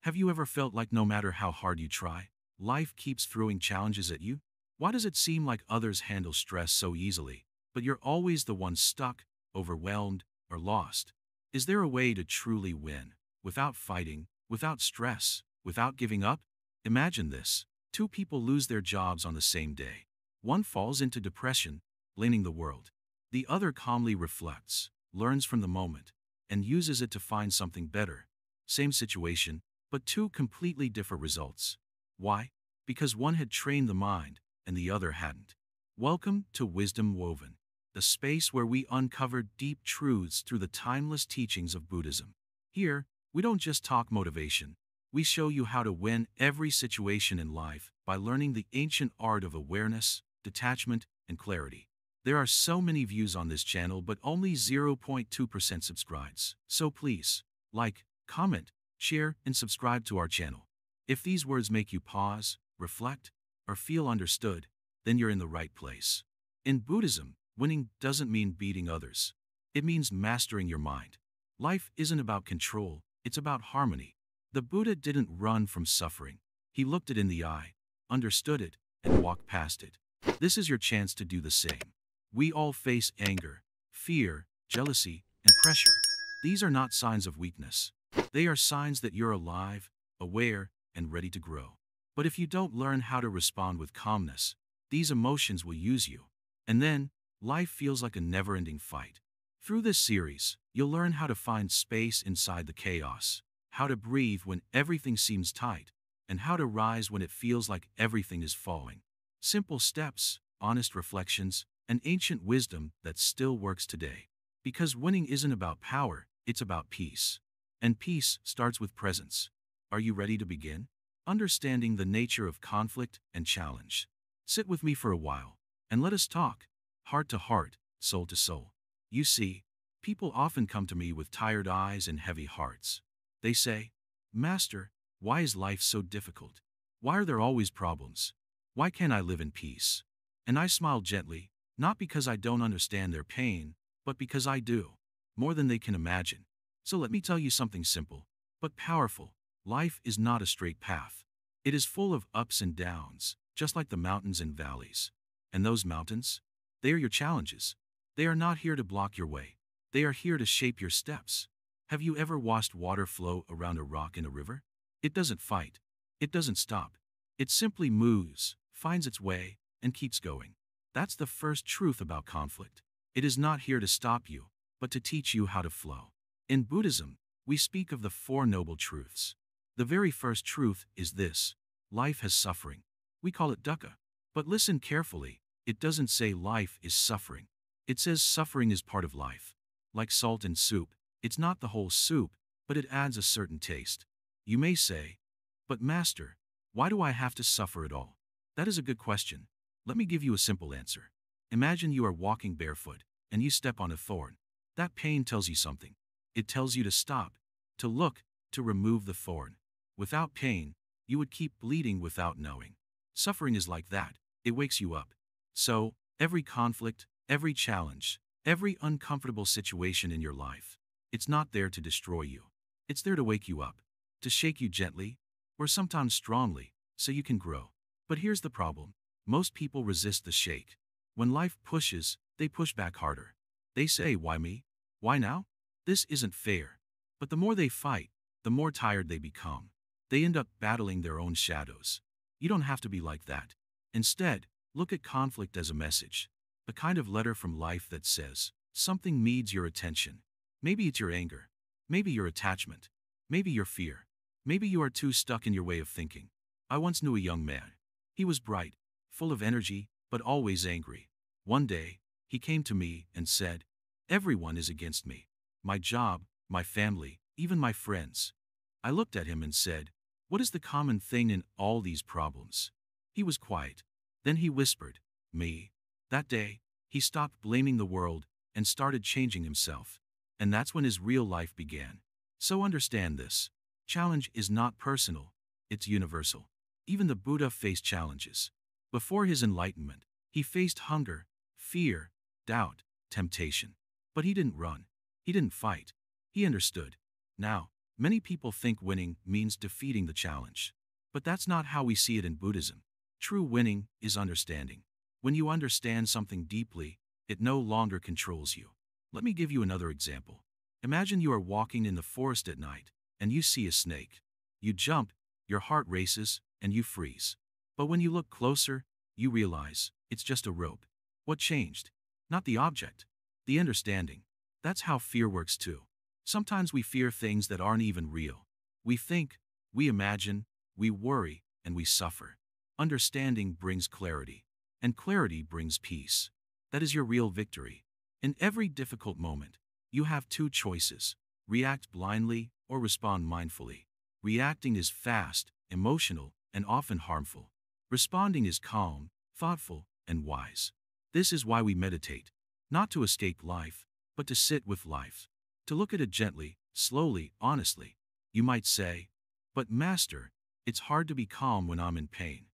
Have you ever felt like no matter how hard you try, life keeps throwing challenges at you? Why does it seem like others handle stress so easily, but you're always the one stuck, overwhelmed, or lost? Is there a way to truly win, without fighting, without stress, without giving up? Imagine this. Two people lose their jobs on the same day. One falls into depression, blaming the world. The other calmly reflects, learns from the moment, and uses it to find something better. Same situation, but two completely different results. Why? Because one had trained the mind, and the other hadn't. Welcome to Wisdom Woven, the space where we uncover deep truths through the timeless teachings of Buddhism. Here, we don't just talk motivation. We show you how to win every situation in life by learning the ancient art of awareness, detachment, and clarity. There are so many views on this channel but only 0.2% subscribes. So please, like, comment, share, and subscribe to our channel. If these words make you pause, reflect, or feel understood, then you're in the right place. In Buddhism, winning doesn't mean beating others. It means mastering your mind. Life isn't about control, it's about harmony. The Buddha didn't run from suffering. He looked it in the eye, understood it, and walked past it. This is your chance to do the same. We all face anger, fear, jealousy, and pressure. These are not signs of weakness. They are signs that you're alive, aware, and ready to grow. But if you don't learn how to respond with calmness, these emotions will use you. And then, life feels like a never-ending fight. Through this series, you'll learn how to find space inside the chaos, how to breathe when everything seems tight, and how to rise when it feels like everything is falling. Simple steps, honest reflections, and ancient wisdom that still works today. Because winning isn't about power, it's about peace. And peace starts with presence. Are you ready to begin? Understanding the nature of conflict and challenge. Sit with me for a while, and let us talk, heart to heart, soul to soul. You see, people often come to me with tired eyes and heavy hearts. They say, "Master, why is life so difficult? Why are there always problems? Why can't I live in peace?" And I smile gently, not because I don't understand their pain, but because I do, more than they can imagine. So let me tell you something simple, but powerful. Life is not a straight path. It is full of ups and downs, just like the mountains and valleys. And those mountains? They are your challenges. They are not here to block your way. They are here to shape your steps. Have you ever watched water flow around a rock in a river? It doesn't fight. It doesn't stop. It simply moves, finds its way, and keeps going. That's the first truth about conflict. It is not here to stop you, but to teach you how to flow. In Buddhism, we speak of the Four Noble Truths. The very first truth is this: life has suffering. We call it dukkha. But listen carefully, it doesn't say life is suffering. It says suffering is part of life. Like salt in soup, it's not the whole soup, but it adds a certain taste. You may say, "But Master, why do I have to suffer at all?" That is a good question. Let me give you a simple answer. Imagine you are walking barefoot, and you step on a thorn. That pain tells you something. It tells you to stop, to look, to remove the thorn. Without pain, you would keep bleeding without knowing. Suffering is like that. It wakes you up. So, every conflict, every challenge, every uncomfortable situation in your life, it's not there to destroy you. It's there to wake you up, to shake you gently, or sometimes strongly, so you can grow. But here's the problem. Most people resist the shake. When life pushes, they push back harder. They say, "Why me? Why now? This isn't fair." But the more they fight, the more tired they become. They end up battling their own shadows. You don't have to be like that. Instead, look at conflict as a message. A kind of letter from life that says, something needs your attention. Maybe it's your anger. Maybe your attachment. Maybe your fear. Maybe you are too stuck in your way of thinking. I once knew a young man. He was bright, full of energy, but always angry. One day, he came to me and said, "Everyone is against me. My job, my family, even my friends." I looked at him and said, "What is the common thing in all these problems?" He was quiet. Then he whispered, "Me." That day, he stopped blaming the world and started changing himself. And that's when his real life began. So understand this. Challenge is not personal, it's universal. Even the Buddha faced challenges. Before his enlightenment, he faced hunger, fear, doubt, temptation. But he didn't run. He didn't fight. He understood. Now, Many people think winning means defeating the challenge. But that's not how we see it in Buddhism. True winning is understanding. When you understand something deeply, it no longer controls you. Let me give you another example. Imagine you are walking in the forest at night, and you see a snake. You jump, your heart races, and you freeze. But when you look closer, you realize it's just a rope. What changed? Not the object, the understanding. That's how fear works too. Sometimes we fear things that aren't even real. We think, we imagine, we worry, and we suffer. Understanding brings clarity, and clarity brings peace. That is your real victory. In every difficult moment, you have two choices: react blindly or respond mindfully. Reacting is fast, emotional, and often harmful. Responding is calm, thoughtful, and wise. This is why we meditate, not to escape life, but to sit with life, to look at it gently, slowly, honestly. You might say, "But Master, it's hard to be calm when I'm in pain."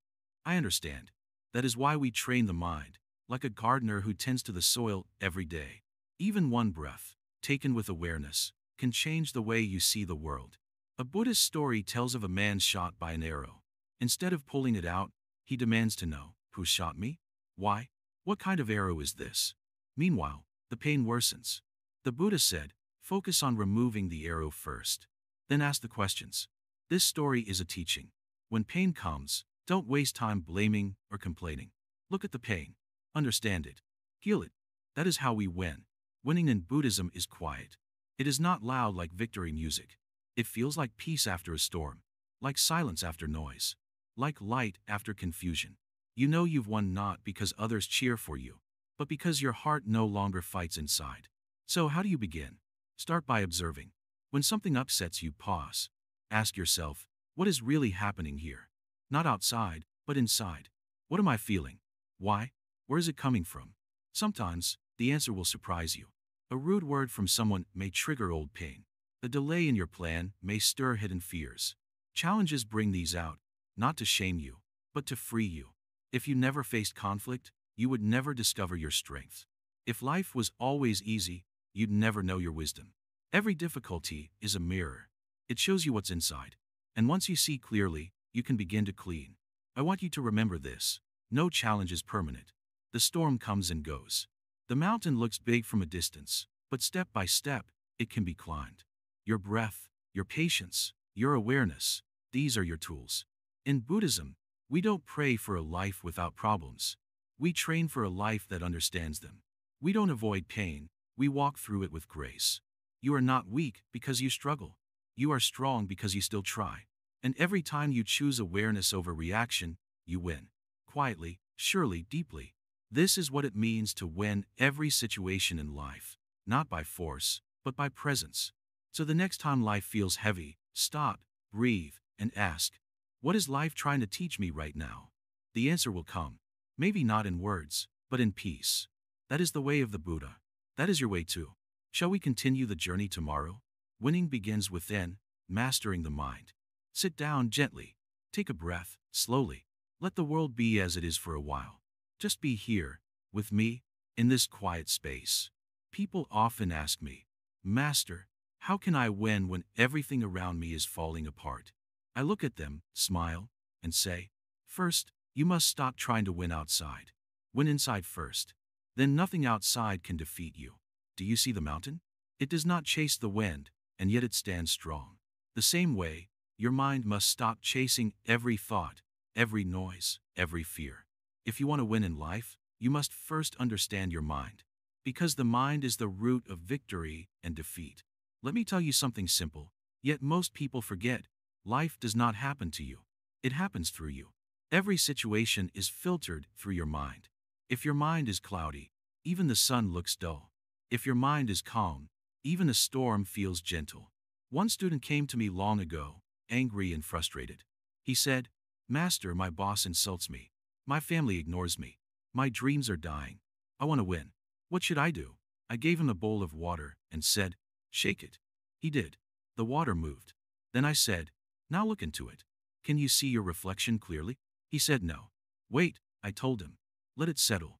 I understand. That is why we train the mind, like a gardener who tends to the soil every day. Even one breath, taken with awareness, can change the way you see the world. A Buddhist story tells of a man shot by an arrow. Instead of pulling it out, he demands to know, "Who shot me? Why? What kind of arrow is this?" Meanwhile, the pain worsens. The Buddha said, "Focus on removing the arrow first. Then ask the questions." This story is a teaching. When pain comes, don't waste time blaming or complaining. Look at the pain. Understand it. Heal it. That is how we win. Winning in Buddhism is quiet. It is not loud like victory music. It feels like peace after a storm, like silence after noise, like light after confusion. You know you've won not because others cheer for you, but because your heart no longer fights inside. So how do you begin? Start by observing. When something upsets you, pause. Ask yourself, what is really happening here? Not outside, but inside. What am I feeling? Why? Where is it coming from? Sometimes, the answer will surprise you. A rude word from someone may trigger old pain. A delay in your plan may stir hidden fears. Challenges bring these out, not to shame you, but to free you. If you never faced conflict, you would never discover your strength. If life was always easy, you'd never know your wisdom. Every difficulty is a mirror. It shows you what's inside. And once you see clearly, you can begin to clean. I want you to remember this. No challenge is permanent. The storm comes and goes. The mountain looks big from a distance, but step by step, it can be climbed. Your breath, your patience, your awareness, these are your tools. In Buddhism, we don't pray for a life without problems. We train for a life that understands them. We don't avoid pain, we walk through it with grace. You are not weak because you struggle. You are strong because you still try. And every time you choose awareness over reaction, you win. Quietly, surely, deeply. This is what it means to win every situation in life, not by force, but by presence. So the next time life feels heavy, stop, breathe, and ask, what is life trying to teach me right now? The answer will come. Maybe not in words, but in peace. That is the way of the Buddha. That is your way too. Shall we continue the journey tomorrow? Winning begins within, mastering the mind. Sit down gently. Take a breath, slowly. Let the world be as it is for a while. Just be here, with me, in this quiet space. People often ask me, "Master, how can I win when everything around me is falling apart?" I look at them, smile, and say, first, you must stop trying to win outside. Win inside first. Then nothing outside can defeat you. Do you see the mountain? It does not chase the wind, and yet it stands strong. The same way, your mind must stop chasing every thought, every noise, every fear. If you want to win in life, you must first understand your mind. Because the mind is the root of victory and defeat. Let me tell you something simple, yet most people forget. Life does not happen to you. It happens through you. Every situation is filtered through your mind. If your mind is cloudy, even the sun looks dull. If your mind is calm, even a storm feels gentle. One student came to me long ago, angry and frustrated. He said, "Master, my boss insults me. My family ignores me. My dreams are dying. I want to win. What should I do?" I gave him a bowl of water and said, "Shake it." He did. The water moved. Then I said, "Now look into it. Can you see your reflection clearly?" He said no. "Wait," I told him. "Let it settle."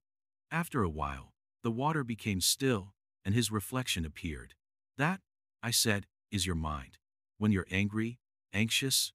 After a while, the water became still, and his reflection appeared. "That," I said, "is your mind. When you're angry, anxious,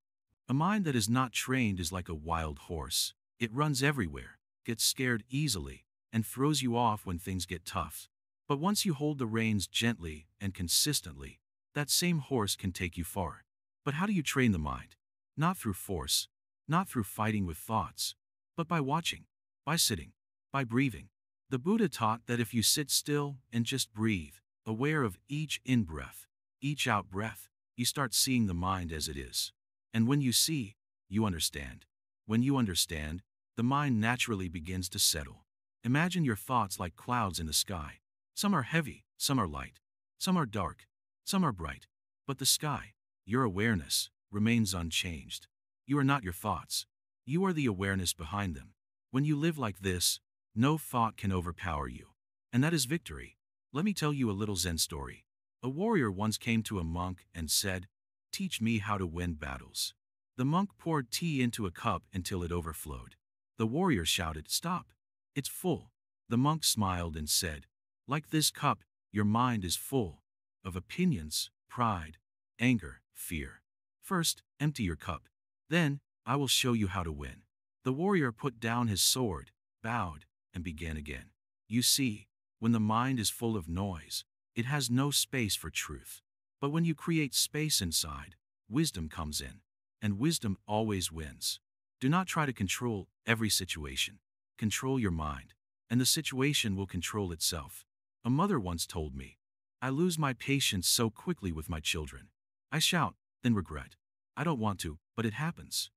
a mind that is not trained is like a wild horse. It runs everywhere, gets scared easily, and throws you off when things get tough. But once you hold the reins gently and consistently, that same horse can take you far. But how do you train the mind? Not through force, not through fighting with thoughts, but by watching, by sitting, by breathing. The Buddha taught that if you sit still and just breathe, aware of each in-breath, each out-breath, you start seeing the mind as it is. And when you see, you understand. When you understand, the mind naturally begins to settle. Imagine your thoughts like clouds in the sky. Some are heavy, some are light, some are dark, some are bright. But the sky, your awareness, remains unchanged. You are not your thoughts. You are the awareness behind them. When you live like this, no thought can overpower you. And that is victory. Let me tell you a little Zen story. A warrior once came to a monk and said, "Teach me how to win battles." The monk poured tea into a cup until it overflowed. The warrior shouted, "Stop! It's full." The monk smiled and said, "Like this cup, your mind is full of opinions, pride, anger, fear. First, empty your cup. Then, I will show you how to win." The warrior put down his sword, bowed, and began again. You see, when the mind is full of noise, it has no space for truth. But when you create space inside, wisdom comes in. And wisdom always wins. Do not try to control every situation. Control your mind, and the situation will control itself. A mother once told me, "I lose my patience so quickly with my children. I shout, then regret. I don't want to, but it happens."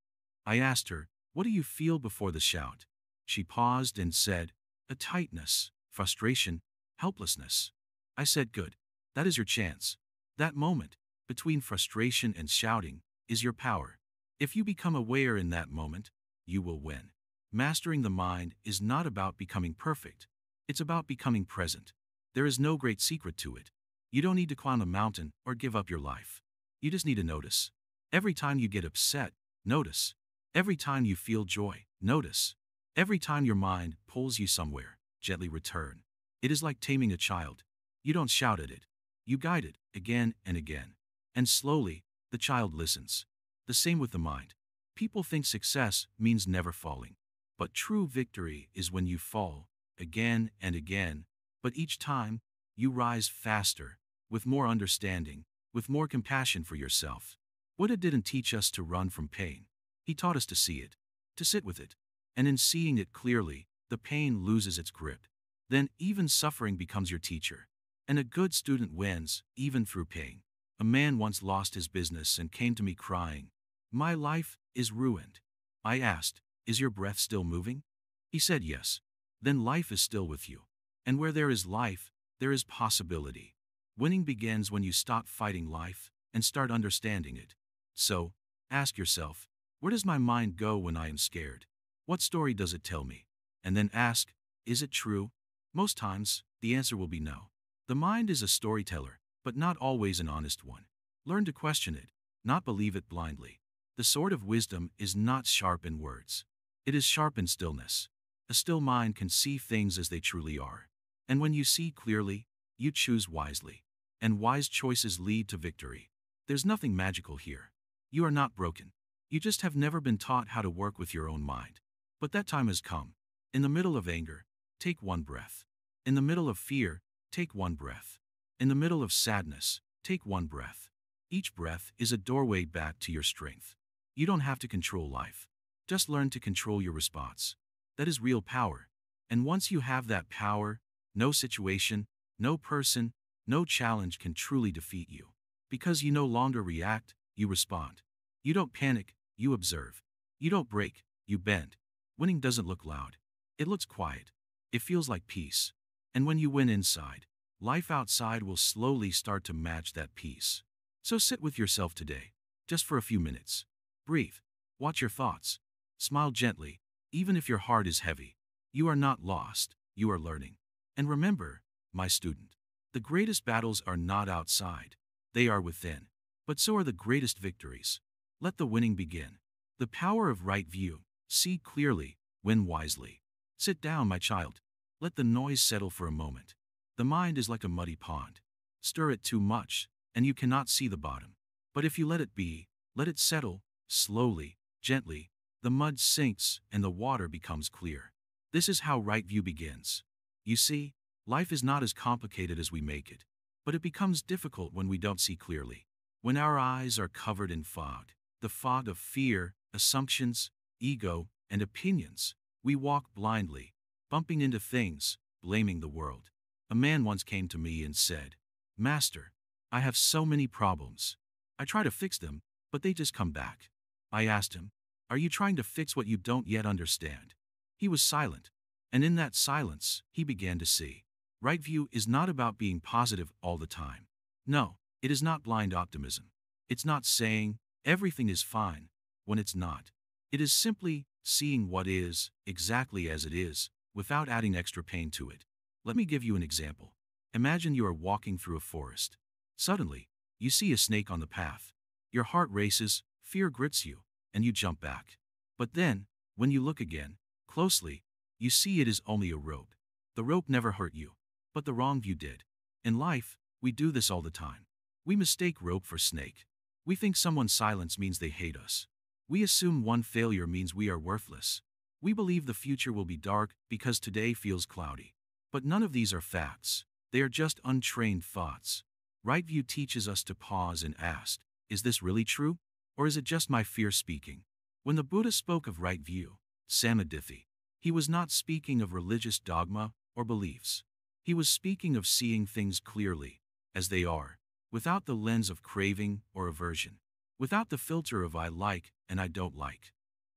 I asked her, "What do you feel before the shout?" She paused and said, "A tightness, frustration, helplessness." I said, "Good. That is your chance. That moment, between frustration and shouting, is your power. If you become aware in that moment, you will win." Mastering the mind is not about becoming perfect. It's about becoming present. There is no great secret to it. You don't need to climb a mountain or give up your life. You just need to notice. Every time you get upset, notice. Every time you feel joy, notice. Every time your mind pulls you somewhere, gently return. It is like taming a child. You don't shout at it. You guide it again and again. And slowly, the child listens. The same with the mind. People think success means never falling. But true victory is when you fall, again and again, but each time, you rise faster, with more understanding, with more compassion for yourself. Buddha didn't teach us to run from pain. He taught us to see it, to sit with it. And in seeing it clearly, the pain loses its grip. Then even suffering becomes your teacher. And a good student wins, even through pain. A man once lost his business and came to me crying, "My life is ruined." I asked, "Is your breath still moving?" He said, "Yes." Then life is still with you. And where there is life, there is possibility. Winning begins when you stop fighting life and start understanding it. So, ask yourself, where does my mind go when I am scared? What story does it tell me? And then ask, is it true? Most times, the answer will be no. The mind is a storyteller, but not always an honest one. Learn to question it, not believe it blindly. The sword of wisdom is not sharp in words. It is sharp in stillness. A still mind can see things as they truly are. And when you see clearly, you choose wisely. And wise choices lead to victory. There's nothing magical here. You are not broken. You just have never been taught how to work with your own mind. But that time has come. In the middle of anger, take one breath. In the middle of fear, take one breath. In the middle of sadness, take one breath. Each breath is a doorway back to your strength. You don't have to control life. Just learn to control your response. That is real power. And once you have that power, no situation, no person, no challenge can truly defeat you. Because you no longer react, you respond. You don't panic, you observe. You don't break, you bend. Winning doesn't look loud. It looks quiet. It feels like peace. And when you win inside, life outside will slowly start to match that peace. So sit with yourself today, just for a few minutes. Breathe. Watch your thoughts. Smile gently, even if your heart is heavy. You are not lost, you are learning. And remember, my student, the greatest battles are not outside. They are within. But so are the greatest victories. Let the winning begin. The power of right view. See clearly, win wisely. Sit down, my child. Let the noise settle for a moment. The mind is like a muddy pond. Stir it too much, and you cannot see the bottom. But if you let it be, let it settle, slowly, gently, the mud sinks and the water becomes clear. This is how right view begins. You see, life is not as complicated as we make it, but it becomes difficult when we don't see clearly. When our eyes are covered in fog, the fog of fear, assumptions, ego, and opinions, we walk blindly, bumping into things, blaming the world. A man once came to me and said, "Master, I have so many problems. I try to fix them, but they just come back." I asked him, "Are you trying to fix what you don't yet understand?" He was silent, and in that silence, he began to see. Right view is not about being positive all the time. No, it is not blind optimism. It's not saying, everything is fine, when it's not. It is simply seeing what is, exactly as it is, without adding extra pain to it. Let me give you an example. Imagine you are walking through a forest. Suddenly, you see a snake on the path. Your heart races, fear grips you, and you jump back. But then, when you look again, closely, you see it is only a rope. The rope never hurt you, but the wrong view did. In life, we do this all the time. We mistake rope for snake. We think someone's silence means they hate us. We assume one failure means we are worthless. We believe the future will be dark because today feels cloudy. But none of these are facts. They are just untrained thoughts. Right view teaches us to pause and ask, is this really true? Or is it just my fear speaking? When the Buddha spoke of right view, samadhi, he was not speaking of religious dogma or beliefs. He was speaking of seeing things clearly, as they are, without the lens of craving or aversion, without the filter of I like and I don't like.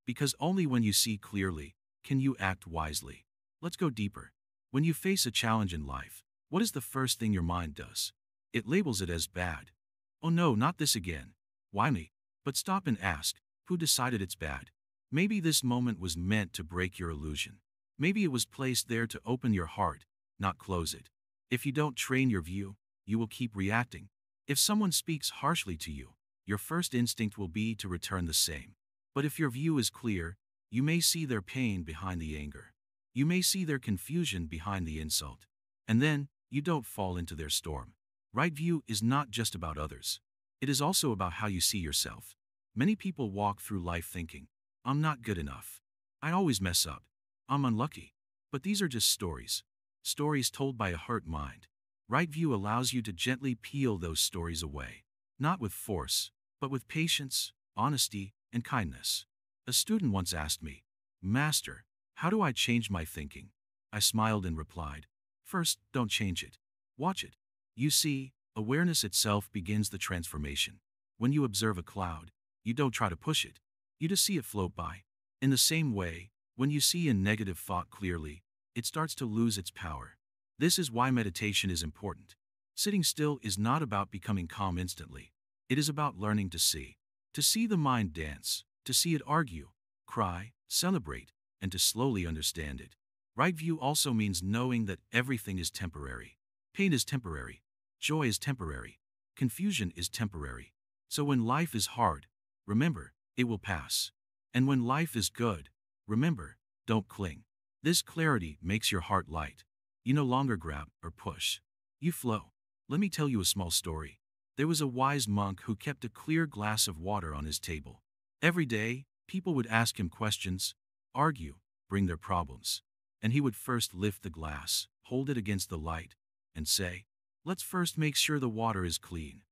Because only when you see clearly, can you act wisely. Let's go deeper. When you face a challenge in life, what is the first thing your mind does? It labels it as bad. Oh no, not this again. Why me? But stop and ask, who decided it's bad? Maybe this moment was meant to break your illusion. Maybe it was placed there to open your heart, not close it. If you don't train your view, you will keep reacting. If someone speaks harshly to you, your first instinct will be to return the same. But if your view is clear, you may see their pain behind the anger. You may see their confusion behind the insult. And then, you don't fall into their storm. Right view is not just about others. It is also about how you see yourself. Many people walk through life thinking, I'm not good enough. I always mess up. I'm unlucky. But these are just stories. Stories told by a hurt mind. Right view allows you to gently peel those stories away. Not with force, but with patience, honesty, and kindness. A student once asked me, "Master, how do I change my thinking?" I smiled and replied, "First, don't change it. Watch it. You see, awareness itself begins the transformation. When you observe a cloud, you don't try to push it. You just see it float by. In the same way, when you see a negative thought clearly, it starts to lose its power. This is why meditation is important. Sitting still is not about becoming calm instantly. It is about learning to see. To see the mind dance, to see it argue, cry, celebrate, and to slowly understand it. Right view also means knowing that everything is temporary. Pain is temporary. Joy is temporary. Confusion is temporary. So when life is hard, remember, it will pass. And when life is good, remember, don't cling. This clarity makes your heart light. You no longer grab or push. You flow. Let me tell you a small story. There was a wise monk who kept a clear glass of water on his table. Every day, people would ask him questions, argue, bring their problems. And he would first lift the glass, hold it against the light, and say, "Let's first make sure the water is clean."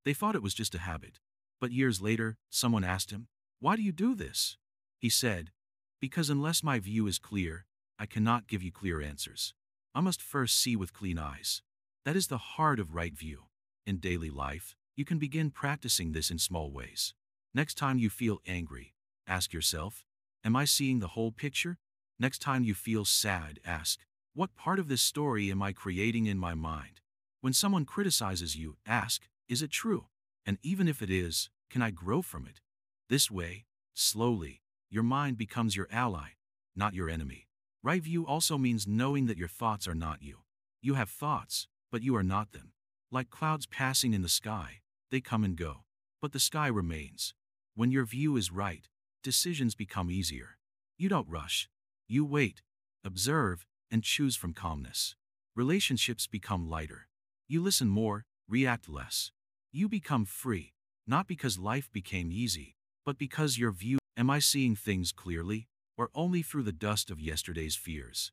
They thought it was just a habit. But years later, someone asked him, "Why do you do this?" He said, "Because unless my view is clear, I cannot give you clear answers. I must first see with clean eyes." That is the heart of right view. In daily life, you can begin practicing this in small ways. Next time you feel angry, ask yourself, am I seeing the whole picture? Next time you feel sad, ask, what part of this story am I creating in my mind? When someone criticizes you, ask, is it true? And even if it is, can I grow from it? This way, slowly, your mind becomes your ally, not your enemy. Right view also means knowing that your thoughts are not you. You have thoughts, but you are not them. Like clouds passing in the sky, they come and go. But the sky remains. When your view is right, decisions become easier. You don't rush. You wait, observe, and choose from calmness. Relationships become lighter. You listen more, react less. You become free, Not because life became easy, but because your view, am I seeing things clearly, or only through the dust of yesterday's fears?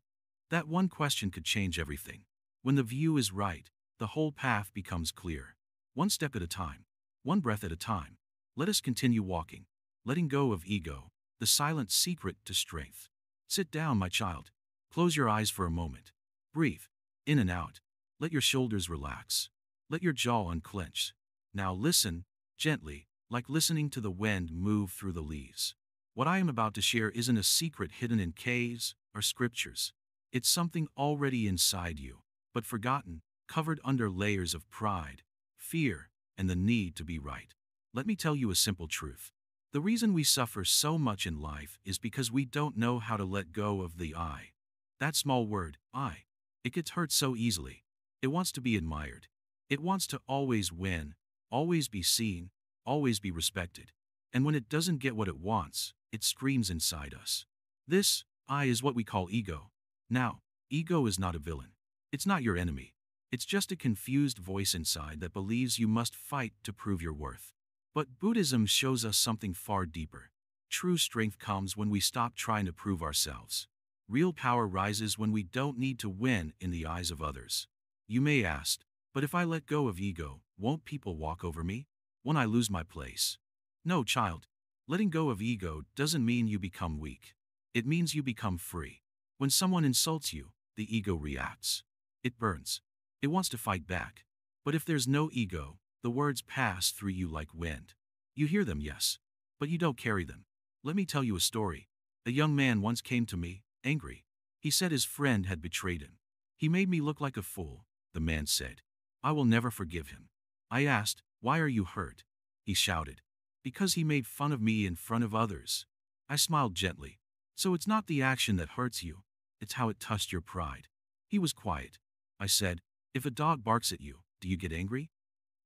That one question could change everything. When the view is right, the whole path becomes clear. One step at a time, one breath at a time. Let us continue walking, letting go of ego, the silent secret to strength. Sit down, my child. Close your eyes for a moment. Breathe, in and out. Let your shoulders relax. Let your jaw unclench. Now listen, gently, like listening to the wind move through the leaves. What I am about to share isn't a secret hidden in caves or scriptures. It's something already inside you, but forgotten, covered under layers of pride, fear, and the need to be right. Let me tell you a simple truth. The reason we suffer so much in life is because we don't know how to let go of the I. That small word, I. It gets hurt so easily. It wants to be admired. It wants to always win, always be seen, always be respected. And when it doesn't get what it wants, it screams inside us. This, I, is what we call ego. Now, ego is not a villain. It's not your enemy. It's just a confused voice inside that believes you must fight to prove your worth. But Buddhism shows us something far deeper. True strength comes when we stop trying to prove ourselves. Real power rises when we don't need to win in the eyes of others. You may ask, but if I let go of ego, won't people walk over me? Won't I lose my place? No, child. Letting go of ego doesn't mean you become weak. It means you become free. When someone insults you, the ego reacts. It burns. It wants to fight back. But if there's no ego, the words pass through you like wind. You hear them, yes, but you don't carry them. Let me tell you a story. A young man once came to me, angry. He said his friend had betrayed him. He made me look like a fool, the man said. I will never forgive him. I asked, why are you hurt? He shouted. Because he made fun of me in front of others. I smiled gently. So it's not the action that hurts you, it's how it touched your pride. He was quiet. I said, if a dog barks at you, do you get angry?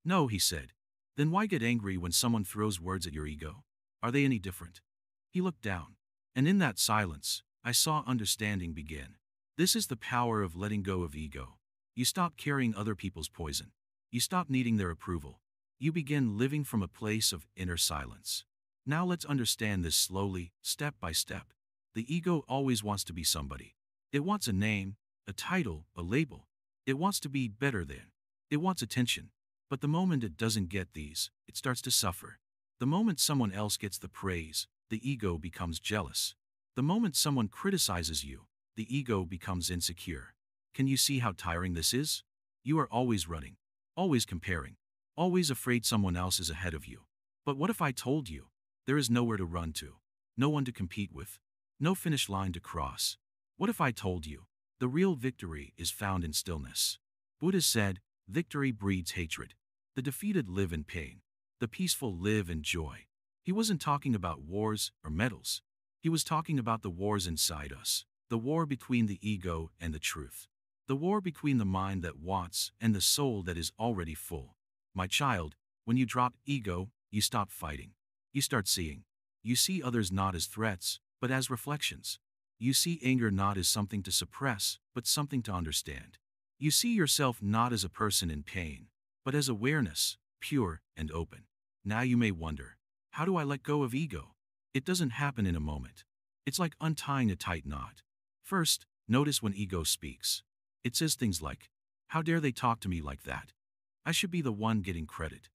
No, he said. Then why get angry when someone throws words at your ego? Are they any different? He looked down. And in that silence, I saw understanding begin. This is the power of letting go of ego. You stop carrying other people's poison. You stop needing their approval. You begin living from a place of inner silence. Now let's understand this slowly, step by step. The ego always wants to be somebody. It wants a name, a title, a label. It wants to be better than. It wants attention. But the moment it doesn't get these, it starts to suffer. The moment someone else gets the praise, the ego becomes jealous. The moment someone criticizes you, the ego becomes insecure. Can you see how tiring this is? You are always running, always comparing, always afraid someone else is ahead of you. But what if I told you, there is nowhere to run to, no one to compete with, no finish line to cross? What if I told you, the real victory is found in stillness? Buddha said, victory breeds hatred. The defeated live in pain. The peaceful live in joy. He wasn't talking about wars or medals. He was talking about the wars inside us, the war between the ego and the truth, the war between the mind that wants and the soul that is already full. My child, when you drop ego, you stop fighting. You start seeing. You see others not as threats, but as reflections. You see anger not as something to suppress, but something to understand. You see yourself not as a person in pain, but as awareness, pure and open. Now you may wonder, how do I let go of ego? It doesn't happen in a moment. It's like untying a tight knot. First, notice when ego speaks. It says things like, how dare they talk to me like that? I should be the one getting credit.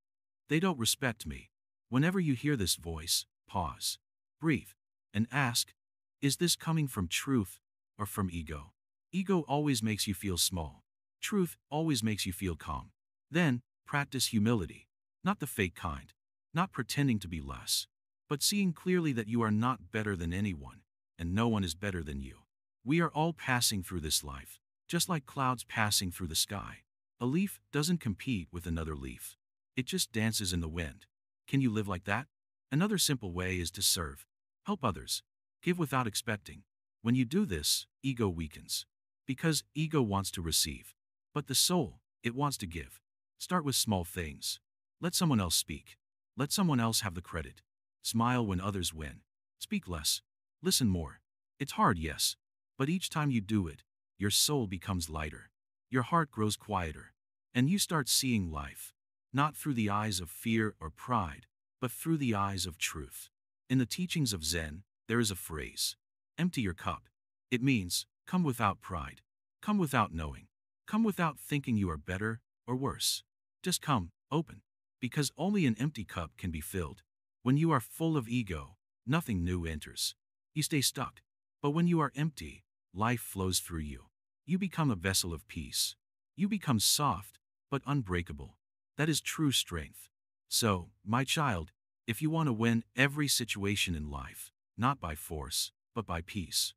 They don't respect me. Whenever you hear this voice, pause, breathe, and ask, is this coming from truth or from ego? Ego always makes you feel small. Truth always makes you feel calm. Then, practice humility, not the fake kind, not pretending to be less, but seeing clearly that you are not better than anyone, and no one is better than you. We are all passing through this life, just like clouds passing through the sky. A leaf doesn't compete with another leaf. It just dances in the wind. Can you live like that? Another simple way is to serve. Help others. Give without expecting. When you do this, ego weakens. Because ego wants to receive. But the soul, it wants to give. Start with small things. Let someone else speak. Let someone else have the credit. Smile when others win. Speak less. Listen more. It's hard, yes. But each time you do it, your soul becomes lighter. Your heart grows quieter. And you start seeing life, not through the eyes of fear or pride, but through the eyes of truth. In the teachings of Zen, there is a phrase, empty your cup. It means, come without pride, come without knowing, come without thinking you are better or worse. Just come, open, because only an empty cup can be filled. When you are full of ego, nothing new enters. You stay stuck. But when you are empty, life flows through you. You become a vessel of peace. You become soft, but unbreakable. That is true strength. So, my child, if you want to win every situation in life, not by force, but by peace,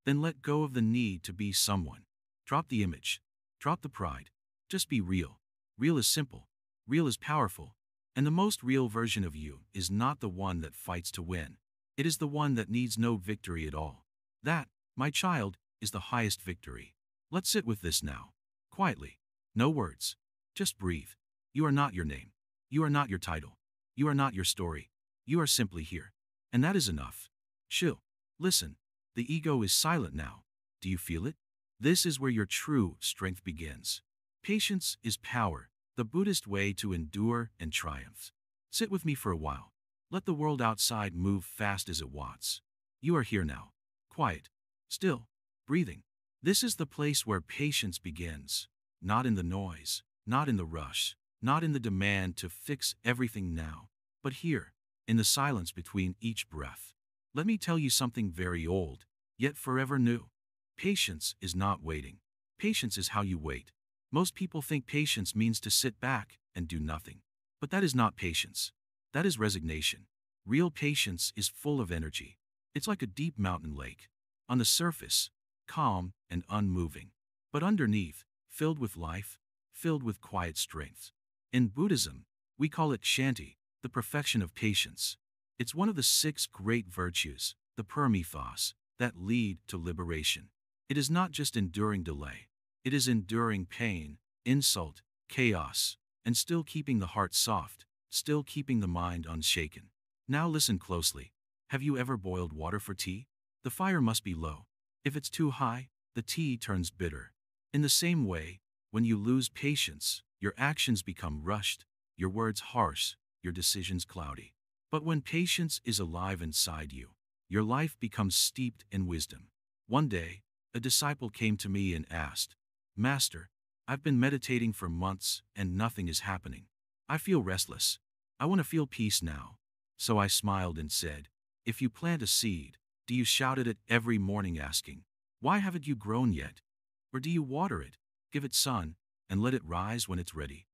then let go of the need to be someone. Drop the image. Drop the pride. Just be real. Real is simple. Real is powerful. And the most real version of you is not the one that fights to win. It is the one that needs no victory at all. That, my child, is the highest victory. Let's sit with this now. Quietly. No words. Just breathe. You are not your name. You are not your title. You are not your story. You are simply here. And that is enough. Chill. Listen. The ego is silent now. Do you feel it? This is where your true strength begins. Patience is power, the Buddhist way to endure and triumph. Sit with me for a while. Let the world outside move fast as it wants. You are here now. Quiet. Still. Breathing. This is the place where patience begins. Not in the noise, not in the rush, not in the demand to fix everything now, but here, in the silence between each breath. Let me tell you something very old, yet forever new. Patience is not waiting. Patience is how you wait. Most people think patience means to sit back and do nothing. But that is not patience. That is resignation. Real patience is full of energy. It's like a deep mountain lake. On the surface, calm and unmoving. But underneath, filled with life, filled with quiet strength. In Buddhism, we call it shanti, the perfection of patience. It's one of the 6 great virtues, the paramithas, that lead to liberation. It is not just enduring delay. It is enduring pain, insult, chaos, and still keeping the heart soft, still keeping the mind unshaken. Now listen closely. Have you ever boiled water for tea? The fire must be low. If it's too high, the tea turns bitter. In the same way, when you lose patience, your actions become rushed, your words harsh, your decisions cloudy. But when patience is alive inside you, your life becomes steeped in wisdom. One day, a disciple came to me and asked, Master, I've been meditating for months and nothing is happening. I feel restless. I want to feel peace now. So I smiled and said, if you plant a seed, do you shout at it every morning asking, why haven't you grown yet? Or do you water it, give it sun, and let it rise when it's ready?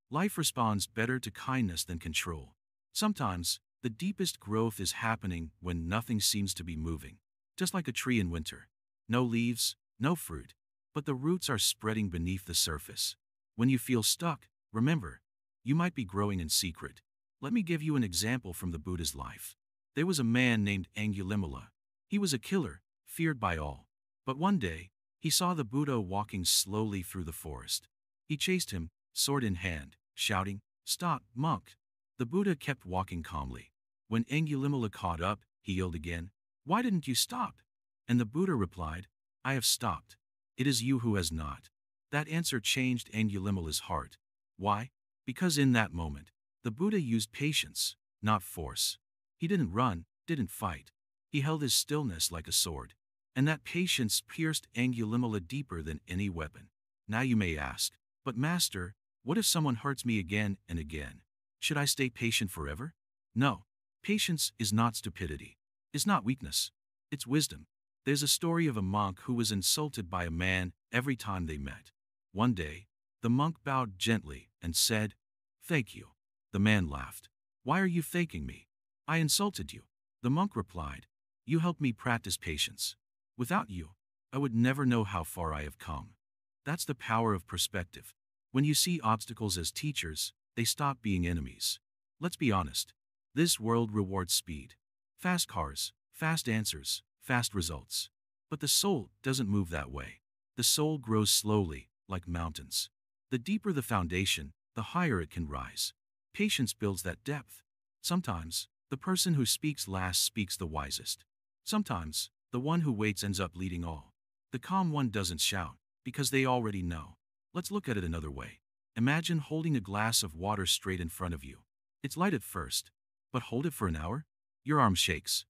Life responds better to kindness than control. Sometimes, the deepest growth is happening when nothing seems to be moving. Just like a tree in winter. No leaves, no fruit, but the roots are spreading beneath the surface. When you feel stuck, remember, you might be growing in secret. Let me give you an example from the Buddha's life. There was a man named Angulimala. He was a killer, feared by all. But one day, he saw the Buddha walking slowly through the forest. He chased him, sword in hand, shouting, Stop, monk! The Buddha kept walking calmly. When Angulimala caught up, he yelled again, Why didn't you stop? And the Buddha replied, I have stopped. It is you who has not. That answer changed Angulimala's heart. Why? Because in that moment, the Buddha used patience, not force. He didn't run, didn't fight. He held his stillness like a sword. And that patience pierced Angulimala deeper than any weapon. Now you may ask, but Master, what if someone hurts me again and again? Should I stay patient forever? No. Patience is not stupidity. It's not weakness. It's wisdom. There's a story of a monk who was insulted by a man every time they met. One day, the monk bowed gently and said, Thank you. The man laughed. Why are you thanking me? I insulted you. The monk replied, You helped me practice patience. Without you, I would never know how far I have come. That's the power of perspective. When you see obstacles as teachers, they stop being enemies. Let's be honest. This world rewards speed. Fast cars, fast answers, fast results. But the soul doesn't move that way. The soul grows slowly, like mountains. The deeper the foundation, the higher it can rise. Patience builds that depth. Sometimes, the person who speaks last speaks the wisest. Sometimes, the one who waits ends up leading all. The calm one doesn't shout, because they already know. Let's look at it another way. Imagine holding a glass of water straight in front of you. It's light at first, but hold it for an hour? Your arm shakes.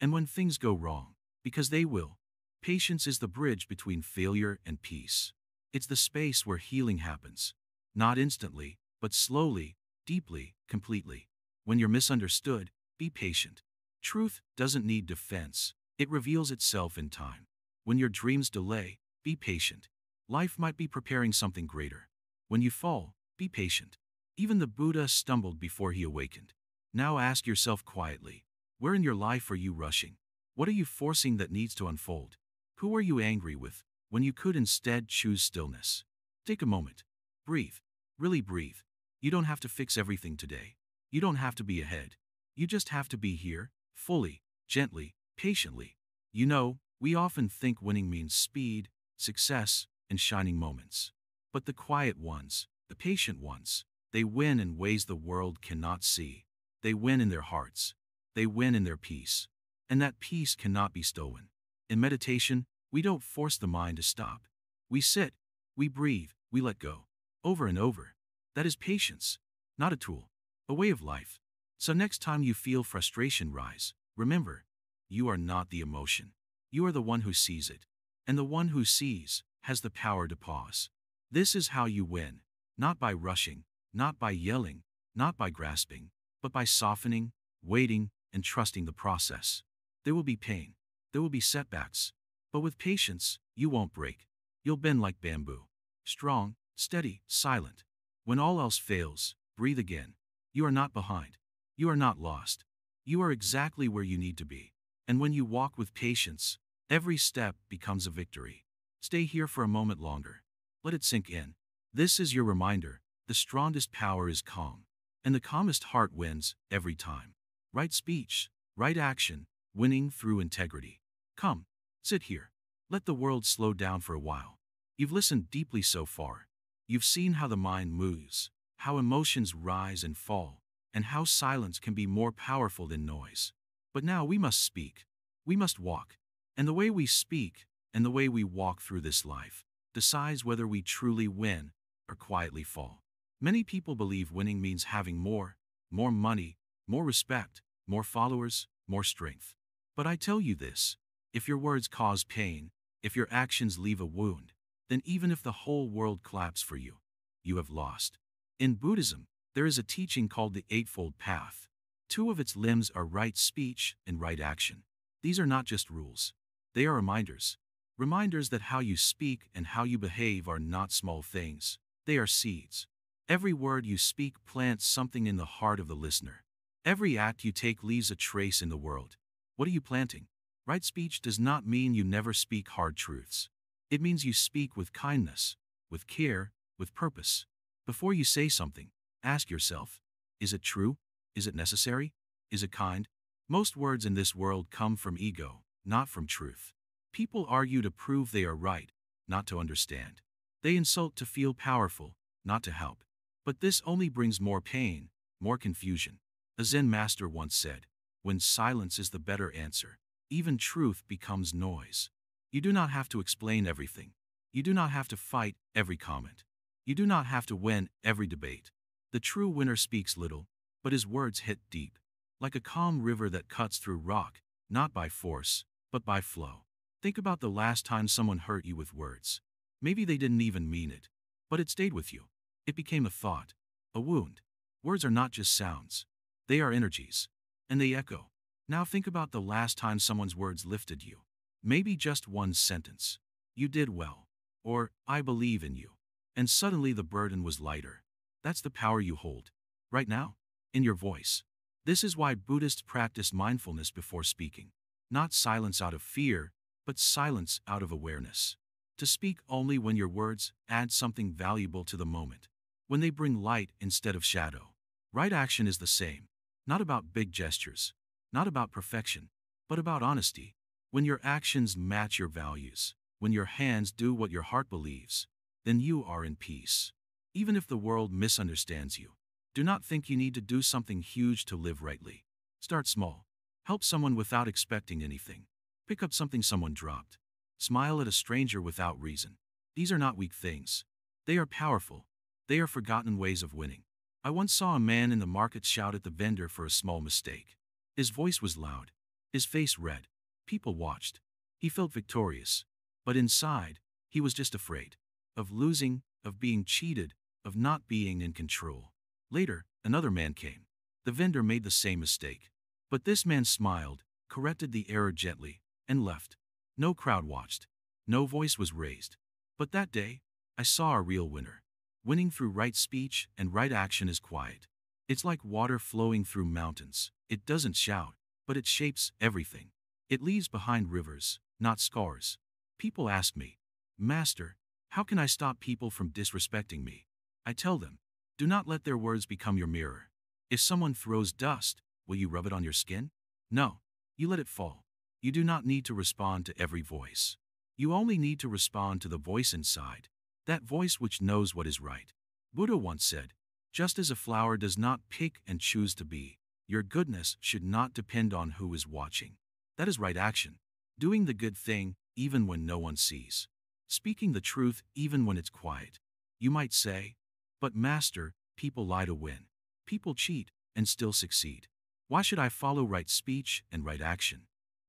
And when things go wrong, because they will, patience is the bridge between failure and peace. It's the space where healing happens. Not instantly, but slowly, deeply, completely. When you're misunderstood, be patient. Truth doesn't need defense. It reveals itself in time. When your dreams delay, be patient. Life might be preparing something greater. When you fall, be patient. Even the Buddha stumbled before he awakened. Now ask yourself quietly, where in your life are you rushing? What are you forcing that needs to unfold? Who are you angry with when you could instead choose stillness? Take a moment. Breathe. Really breathe. You don't have to fix everything today. You don't have to be ahead. You just have to be here, fully, gently, patiently. You know, we often think winning means speed, success, and shining moments. But the quiet ones, the patient ones, they win in ways the world cannot see. They win in their hearts. They win in their peace. And that peace cannot be stolen. In meditation, we don't force the mind to stop. We sit, we breathe, we let go. Over and over. That is patience, not a tool, a way of life. So next time you feel frustration rise, remember, you are not the emotion. You are the one who sees it. And the one who sees has the power to pause. This is how you win, not by rushing, not by yelling, not by grasping, but by softening, waiting, and trusting the process. There will be pain. There will be setbacks. But with patience, you won't break. You'll bend like bamboo. Strong, steady, silent. When all else fails, breathe again. You are not behind. You are not lost. You are exactly where you need to be. And when you walk with patience, every step becomes a victory. Stay here for a moment longer. Let it sink in. This is your reminder. The strongest power is calm. And the calmest heart wins every time. Right speech, right action, winning through integrity. Come, sit here. Let the world slow down for a while. You've listened deeply so far. You've seen how the mind moves, how emotions rise and fall, and how silence can be more powerful than noise. But now we must speak. We must walk. And the way we speak, and the way we walk through this life, decides whether we truly win or quietly fall. Many people believe winning means having more money, more respect, more followers, more strength. But I tell you this, if your words cause pain, if your actions leave a wound, then even if the whole world claps for you, you have lost. In Buddhism, there is a teaching called the Eightfold Path. Two of its limbs are right speech and right action. These are not just rules. They are reminders. Reminders that how you speak and how you behave are not small things. They are seeds. Every word you speak plants something in the heart of the listener. Every act you take leaves a trace in the world. What are you planting? Right speech does not mean you never speak hard truths. It means you speak with kindness, with care, with purpose. Before you say something, ask yourself, is it true? Is it necessary? Is it kind? Most words in this world come from ego, not from truth. People argue to prove they are right, not to understand. They insult to feel powerful, not to help. But this only brings more pain, more confusion. A Zen Master once said, when silence is the better answer, even truth becomes noise. You do not have to explain everything. You do not have to fight every comment. You do not have to win every debate. The true winner speaks little, but his words hit deep. Like a calm river that cuts through rock, not by force, but by flow. Think about the last time someone hurt you with words. Maybe they didn't even mean it, but it stayed with you. It became a thought, a wound. Words are not just sounds. They are energies. And they echo. Now think about the last time someone's words lifted you. Maybe just one sentence. You did well. Or, I believe in you. And suddenly the burden was lighter. That's the power you hold. Right now. In your voice. This is why Buddhists practice mindfulness before speaking. Not silence out of fear, but silence out of awareness. To speak only when your words add something valuable to the moment. When they bring light instead of shadow. Right action is the same. Not about big gestures. Not about perfection. But about honesty. When your actions match your values. When your hands do what your heart believes. Then you are in peace. Even if the world misunderstands you. Do not think you need to do something huge to live rightly. Start small. Help someone without expecting anything. Pick up something someone dropped. Smile at a stranger without reason. These are not weak things. They are powerful. They are forgotten ways of winning. I once saw a man in the market shout at the vendor for a small mistake. His voice was loud, his face red. People watched. He felt victorious. But inside, he was just afraid. Of losing, of being cheated, of not being in control. Later, another man came. The vendor made the same mistake. But this man smiled, corrected the error gently, and left. No crowd watched. No voice was raised. But that day, I saw a real winner. Winning through right speech and right action is quiet. It's like water flowing through mountains. It doesn't shout, but it shapes everything. It leaves behind rivers, not scars. People ask me, Master, how can I stop people from disrespecting me? I tell them, do not let their words become your mirror. If someone throws dust, will you rub it on your skin? No, you let it fall. You do not need to respond to every voice. You only need to respond to the voice inside, that voice which knows what is right. Buddha once said, just as a flower does not pick and choose to be, your goodness should not depend on who is watching. That is right action. Doing the good thing even when no one sees. Speaking the truth even when it's quiet. You might say, but Master, people lie to win. People cheat and still succeed. Why should I follow right speech and right action?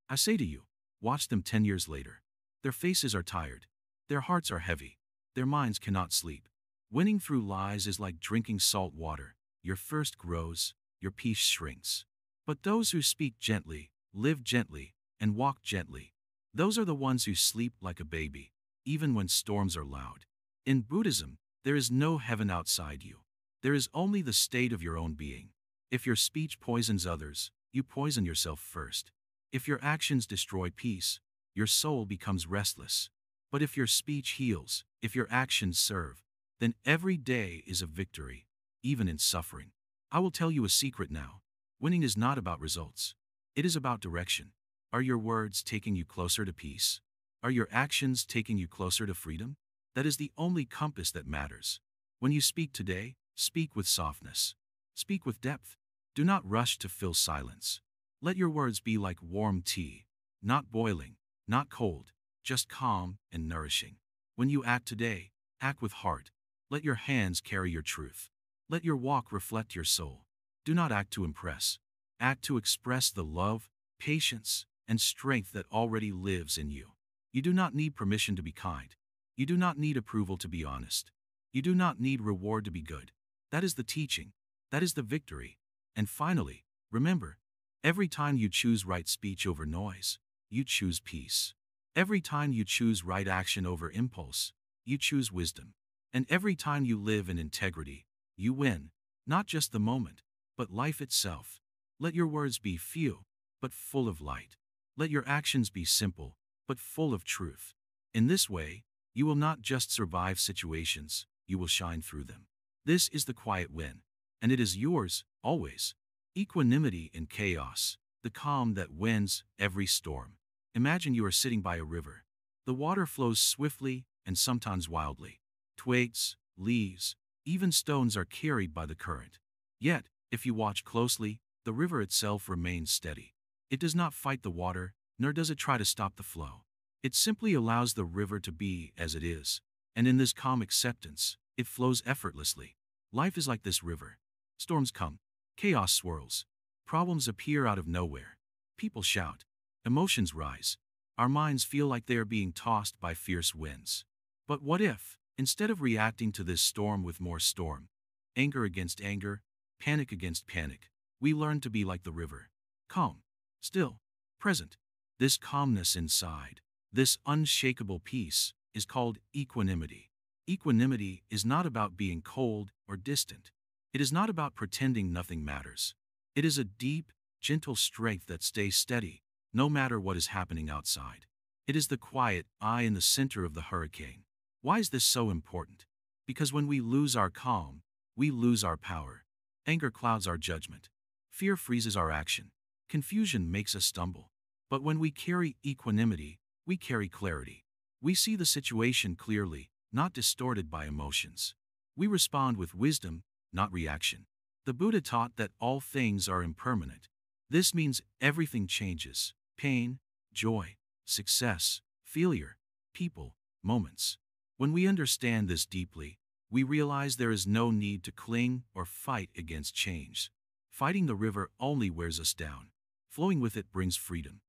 I say to you, watch them 10 years later. Their faces are tired. Their hearts are heavy. Their minds cannot sleep. Winning through lies is like drinking salt water. Your thirst grows, your peace shrinks. But those who speak gently, live gently, and walk gently, those are the ones who sleep like a baby, even when storms are loud. In Buddhism, there is no heaven outside you. There is only the state of your own being. If your speech poisons others, you poison yourself first. If your actions destroy peace, your soul becomes restless. But if your speech heals, if your actions serve, then every day is a victory, even in suffering. I will tell you a secret now. Winning is not about results. It is about direction. Are your words taking you closer to peace? Are your actions taking you closer to freedom? That is the only compass that matters. When you speak today, speak with softness. Speak with depth. Do not rush to fill silence. Let your words be like warm tea, not boiling, not cold, just calm and nourishing. When you act today, act with heart. Let your hands carry your truth. Let your walk reflect your soul. Do not act to impress. Act to express the love, patience, and strength that already lives in you. You do not need permission to be kind. You do not need approval to be honest. You do not need reward to be good. That is the teaching. That is the victory. And finally, remember, every time you choose right speech over noise, you choose peace. Every time you choose right action over impulse, you choose wisdom. And every time you live in integrity, you win, not just the moment, but life itself. Let your words be few, but full of light. Let your actions be simple, but full of truth. In this way, you will not just survive situations, you will shine through them. This is the quiet win, and it is yours, always. Equanimity in chaos, the calm that wins every storm. Imagine you are sitting by a river. The water flows swiftly and sometimes wildly. Twigs, leaves, even stones are carried by the current. Yet, if you watch closely, the river itself remains steady. It does not fight the water, nor does it try to stop the flow. It simply allows the river to be as it is, and in this calm acceptance, it flows effortlessly. Life is like this river. Storms come, chaos swirls, problems appear out of nowhere. People shout, emotions rise. Our minds feel like they are being tossed by fierce winds. But what if, instead of reacting to this storm with more storm, anger against anger, panic against panic, we learn to be like the river, calm, still, present. This calmness inside, this unshakable peace, is called equanimity. Equanimity is not about being cold or distant. It is not about pretending nothing matters. It is a deep, gentle strength that stays steady, no matter what is happening outside. It is the quiet eye in the center of the hurricane. Why is this so important? Because when we lose our calm, we lose our power. Anger clouds our judgment. Fear freezes our action. Confusion makes us stumble. But when we carry equanimity, we carry clarity. We see the situation clearly, not distorted by emotions. We respond with wisdom, not reaction. The Buddha taught that all things are impermanent. This means everything changes: pain, joy, success, failure, people, moments. When we understand this deeply, we realize there is no need to cling or fight against change. Fighting the river only wears us down. Flowing with it brings freedom.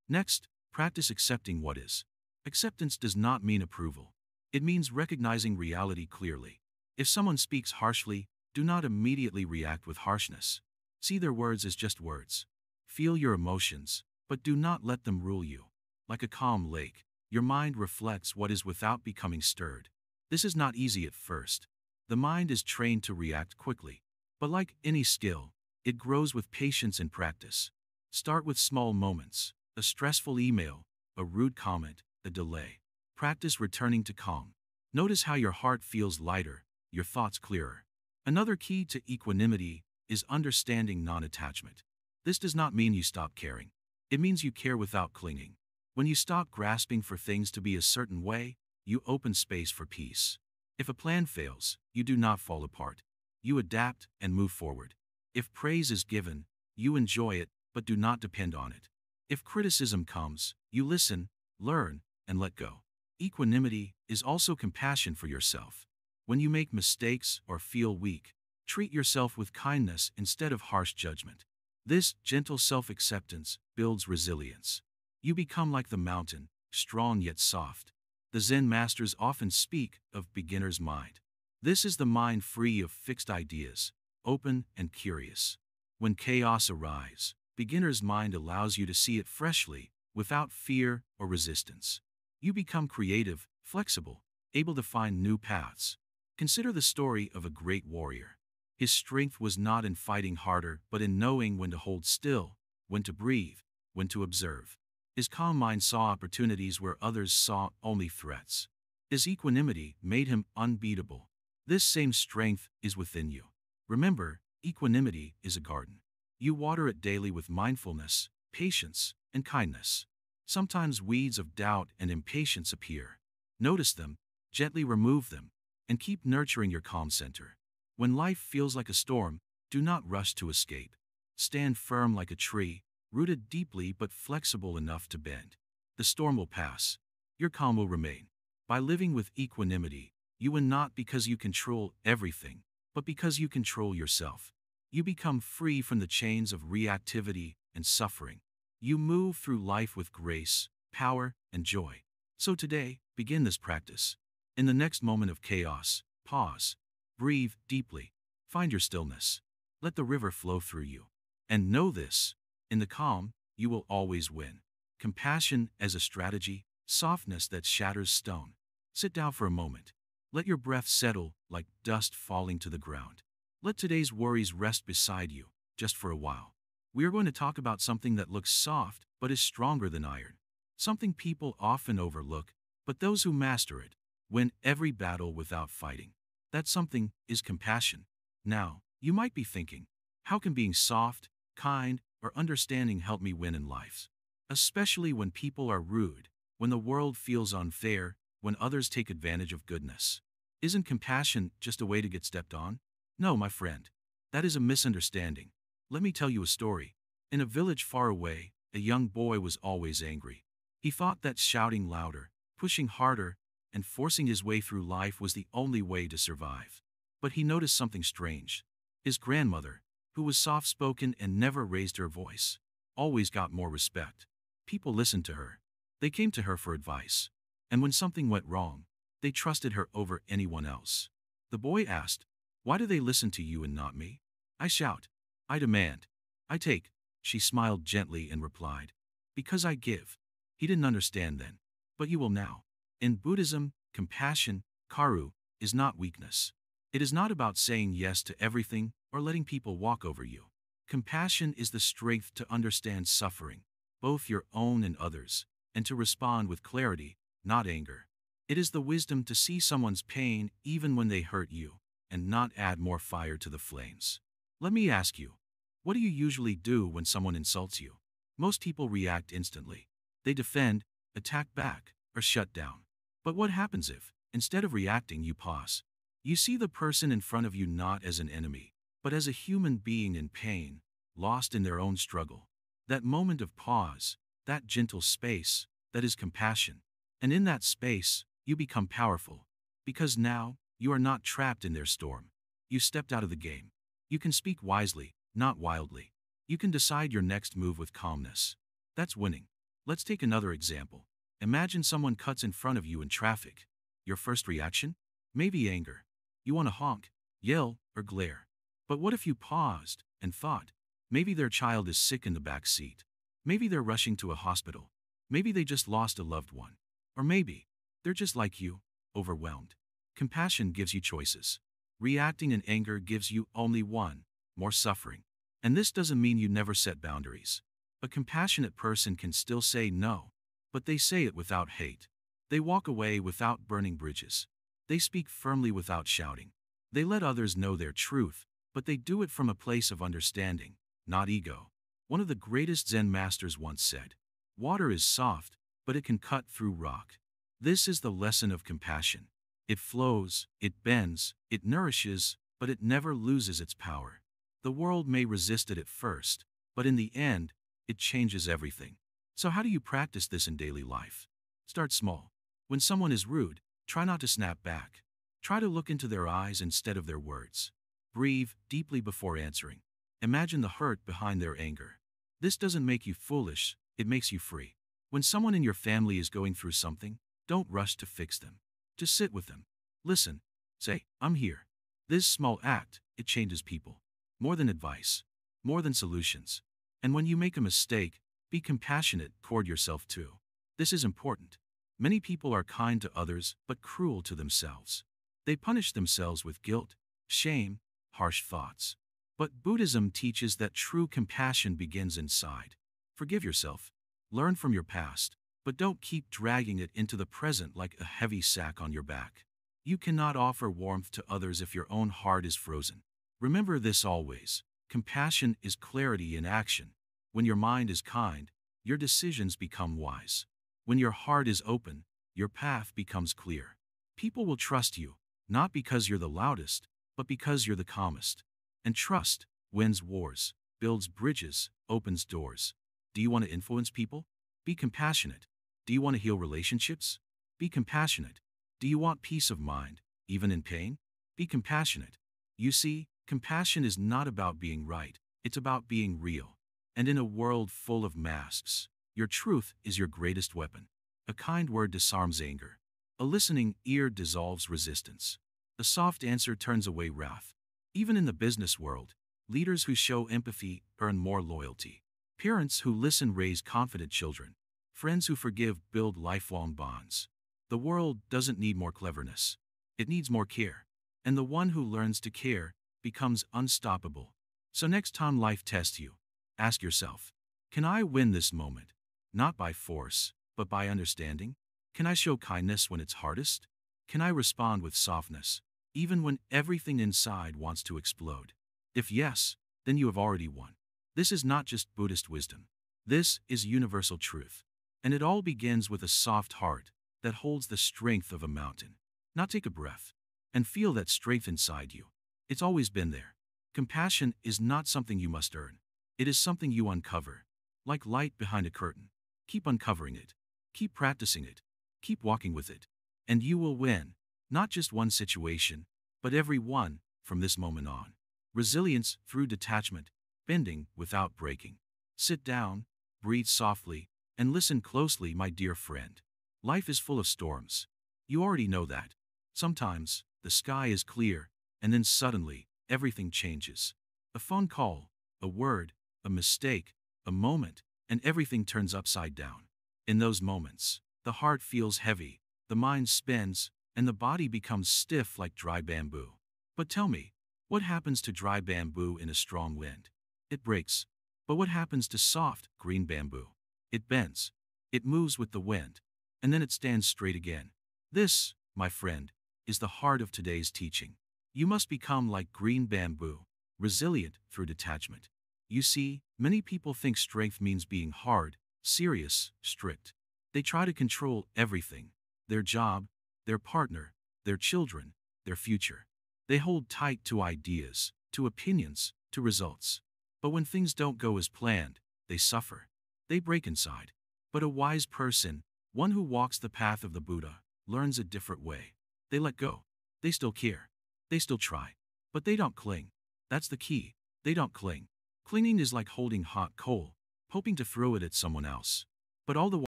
Next, practice accepting what is. Acceptance does not mean approval. It means recognizing reality clearly. If someone speaks harshly, do not immediately react with harshness. See their words as just words. Feel your emotions, but do not let them rule you. Like a calm lake, your mind reflects what is without becoming stirred. This is not easy at first. The mind is trained to react quickly. But like any skill, it grows with patience and practice. Start with small moments, a stressful email, a rude comment, a delay. Practice returning to calm. Notice how your heart feels lighter, your thoughts clearer. Another key to equanimity is understanding non-attachment. This does not mean you stop caring. It means you care without clinging. When you stop grasping for things to be a certain way, you open space for peace. If a plan fails, you do not fall apart. You adapt and move forward. If praise is given, you enjoy it, but do not depend on it. If criticism comes, you listen, learn, and let go. Equanimity is also compassion for yourself. When you make mistakes or feel weak, treat yourself with kindness instead of harsh judgment. This gentle self-acceptance builds resilience. You become like the mountain, strong yet soft. The Zen Masters often speak of beginner's mind. This is the mind free of fixed ideas, open and curious. When chaos arrives, beginner's mind allows you to see it freshly, without fear or resistance. You become creative, flexible, able to find new paths. Consider the story of a great warrior. His strength was not in fighting harder, but in knowing when to hold still, when to breathe, when to observe. His calm mind saw opportunities where others saw only threats. His equanimity made him unbeatable. This same strength is within you. Remember, equanimity is a garden. You water it daily with mindfulness, patience, and kindness. Sometimes weeds of doubt and impatience appear. Notice them, gently remove them, and keep nurturing your calm center. When life feels like a storm, do not rush to escape. Stand firm like a tree, rooted deeply but flexible enough to bend. The storm will pass. Your calm will remain. By living with equanimity, you win not because you control everything, but because you control yourself. You become free from the chains of reactivity and suffering. You move through life with grace, power, and joy. So today, begin this practice. In the next moment of chaos, pause. Breathe deeply. Find your stillness. Let the river flow through you. And know this, in the calm, you will always win. Compassion as a strategy, softness that shatters stone. Sit down for a moment. Let your breath settle like dust falling to the ground. Let today's worries rest beside you, just for a while. We are going to talk about something that looks soft, but is stronger than iron. Something people often overlook, but those who master it win every battle without fighting. That something is compassion. Now, you might be thinking, how can being soft, kind, or understanding help me win in life? Especially when people are rude, when the world feels unfair, when others take advantage of goodness. Isn't compassion just a way to get stepped on? No, my friend. That is a misunderstanding. Let me tell you a story. In a village far away, a young boy was always angry. He thought that shouting louder, pushing harder, and forcing his way through life was the only way to survive. But he noticed something strange. His grandmother, who was soft-spoken and never raised her voice, always got more respect. People listened to her. They came to her for advice. And when something went wrong, they trusted her over anyone else. The boy asked, "Why do they listen to you and not me? I shout. I demand. I take." She smiled gently and replied, "Because I give." He didn't understand then, but you will now. In Buddhism, compassion, karu, is not weakness. It is not about saying yes to everything or letting people walk over you. Compassion is the strength to understand suffering, both your own and others, and to respond with clarity, not anger. It is the wisdom to see someone's pain even when they hurt you, and not add more fire to the flames. Let me ask you, what do you usually do when someone insults you? Most people react instantly. They defend, attack back, or shut down. But what happens if, instead of reacting, you pause? You see the person in front of you not as an enemy, but as a human being in pain, lost in their own struggle. That moment of pause, that gentle space, that is compassion. And in that space, you become powerful. Because now, You are not trapped in their storm. You stepped out of the game. You can speak wisely, not wildly. You can decide your next move with calmness. That's winning. Let's take another example. Imagine someone cuts in front of you in traffic. Your first reaction? Maybe anger. You want to honk, yell, or glare. But what if you paused and thought, maybe their child is sick in the back seat. Maybe they're rushing to a hospital. Maybe they just lost a loved one. Or maybe they're just like you, overwhelmed. Compassion gives you choices. Reacting in anger gives you only one, more suffering. And this doesn't mean you never set boundaries. A compassionate person can still say no, but they say it without hate. They walk away without burning bridges. They speak firmly without shouting. They let others know their truth, but they do it from a place of understanding, not ego. One of the greatest Zen masters once said, "Water is soft, but it can cut through rock." This is the lesson of compassion. It flows, it bends, it nourishes, but it never loses its power. The world may resist it at first, but in the end, it changes everything. So how do you practice this in daily life? Start small. When someone is rude, try not to snap back. Try to look into their eyes instead of their words. Breathe deeply before answering. Imagine the hurt behind their anger. This doesn't make you foolish, it makes you free. When someone in your family is going through something, don't rush to fix them. Just sit with them. Listen. Say, "I'm here." This small act, it changes people. More than advice. More than solutions. And when you make a mistake, be compassionate toward yourself too. This is important. Many people are kind to others but cruel to themselves. They punish themselves with guilt, shame, harsh thoughts. But Buddhism teaches that true compassion begins inside. Forgive yourself. Learn from your past, but don't keep dragging it into the present like a heavy sack on your back. You cannot offer warmth to others if your own heart is frozen. Remember this always. Compassion is clarity in action. When your mind is kind, your decisions become wise. When your heart is open, your path becomes clear. People will trust you, not because you're the loudest, but because you're the calmest. And trust wins wars, builds bridges, opens doors. Do you want to influence people? Be compassionate. Do you want to heal relationships? Be compassionate. Do you want peace of mind, even in pain? Be compassionate. You see, compassion is not about being right, it's about being real. And in a world full of masks, your truth is your greatest weapon. A kind word disarms anger. A listening ear dissolves resistance. A soft answer turns away wrath. Even in the business world, leaders who show empathy earn more loyalty. Parents who listen raise confident children. Friends who forgive build lifelong bonds. The world doesn't need more cleverness. It needs more care. And the one who learns to care becomes unstoppable. So next time life tests you, ask yourself, can I win this moment? Not by force, but by understanding? Can I show kindness when it's hardest? Can I respond with softness, even when everything inside wants to explode? If yes, then you have already won. This is not just Buddhist wisdom. This is universal truth. And it all begins with a soft heart that holds the strength of a mountain. Now take a breath and feel that strength inside you. It's always been there. Compassion is not something you must earn. It is something you uncover. Like light behind a curtain. Keep uncovering it. Keep practicing it. Keep walking with it. And you will win, not just one situation, but every one from this moment on. Resilience through detachment, bending without breaking. Sit down, breathe softly, and listen closely, my dear friend. Life is full of storms. You already know that. Sometimes, the sky is clear, and then suddenly, everything changes. A phone call, a word, a mistake, a moment, and everything turns upside down. In those moments, the heart feels heavy, the mind spins, and the body becomes stiff like dry bamboo. But tell me, what happens to dry bamboo in a strong wind? It breaks. But what happens to soft, green bamboo? It bends. It moves with the wind. And then it stands straight again. This, my friend, is the heart of today's teaching. You must become like green bamboo, resilient through detachment. You see, many people think strength means being hard, serious, strict. They try to control everything: their job, their partner, their children, their future. They hold tight to ideas, to opinions, to results. But when things don't go as planned, they suffer. They break inside. But a wise person, one who walks the path of the Buddha, learns a different way. They let go. They still care. They still try. But they don't cling. That's the key. They don't cling. Clinging is like holding hot coal, hoping to throw it at someone else. But all the while,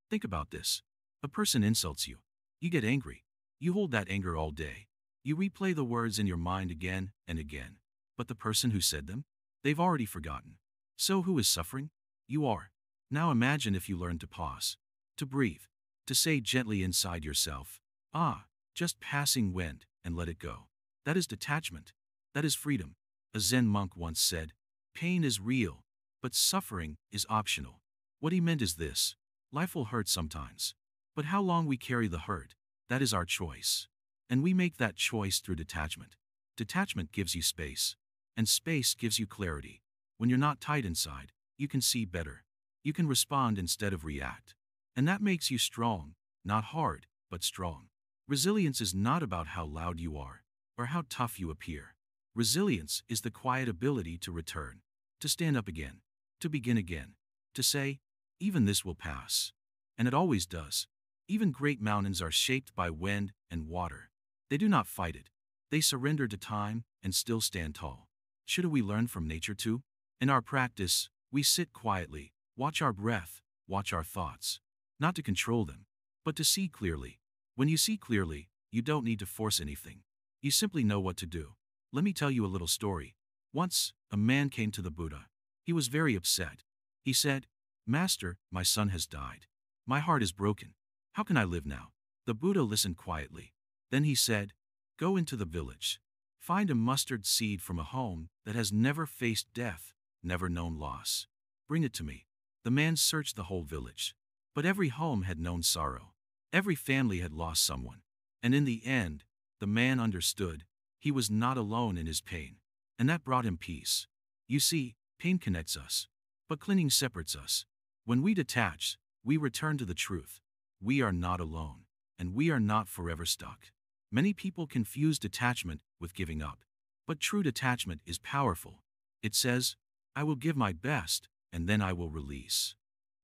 think about this. A person insults you. You get angry. You hold that anger all day. You replay the words in your mind again and again. But the person who said them? They've already forgotten. So who is suffering? You are. Now imagine if you learn to pause, to breathe, to say gently inside yourself, ah, just passing wind, and let it go. That is detachment. That is freedom. A Zen monk once said, pain is real, but suffering is optional. What he meant is this: life will hurt sometimes. But how long we carry the hurt, that is our choice. And we make that choice through detachment. Detachment gives you space, and space gives you clarity. When you're not tight inside, you can see better. You can respond instead of react. And that makes you strong, not hard, but strong. Resilience is not about how loud you are, or how tough you appear. Resilience is the quiet ability to return, to stand up again, to begin again, to say, even this will pass. And it always does. Even great mountains are shaped by wind and water. They do not fight it. They surrender to time and still stand tall. Should we learn from nature too? In our practice, we sit quietly, watch our breath, watch our thoughts. Not to control them, but to see clearly. When you see clearly, you don't need to force anything. You simply know what to do. Let me tell you a little story. Once, a man came to the Buddha. He was very upset. He said, "Master, my son has died. My heart is broken. How can I live now?" The Buddha listened quietly. Then he said, "Go into the village. Find a mustard seed from a home that has never faced death, never known loss. Bring it to me." The man searched the whole village. But every home had known sorrow. Every family had lost someone. And in the end, the man understood he was not alone in his pain. And that brought him peace. You see, pain connects us, but clinging separates us. When we detach, we return to the truth. We are not alone, and we are not forever stuck. Many people confuse detachment with giving up. But true detachment is powerful. It says, I will give my best, and then I will release.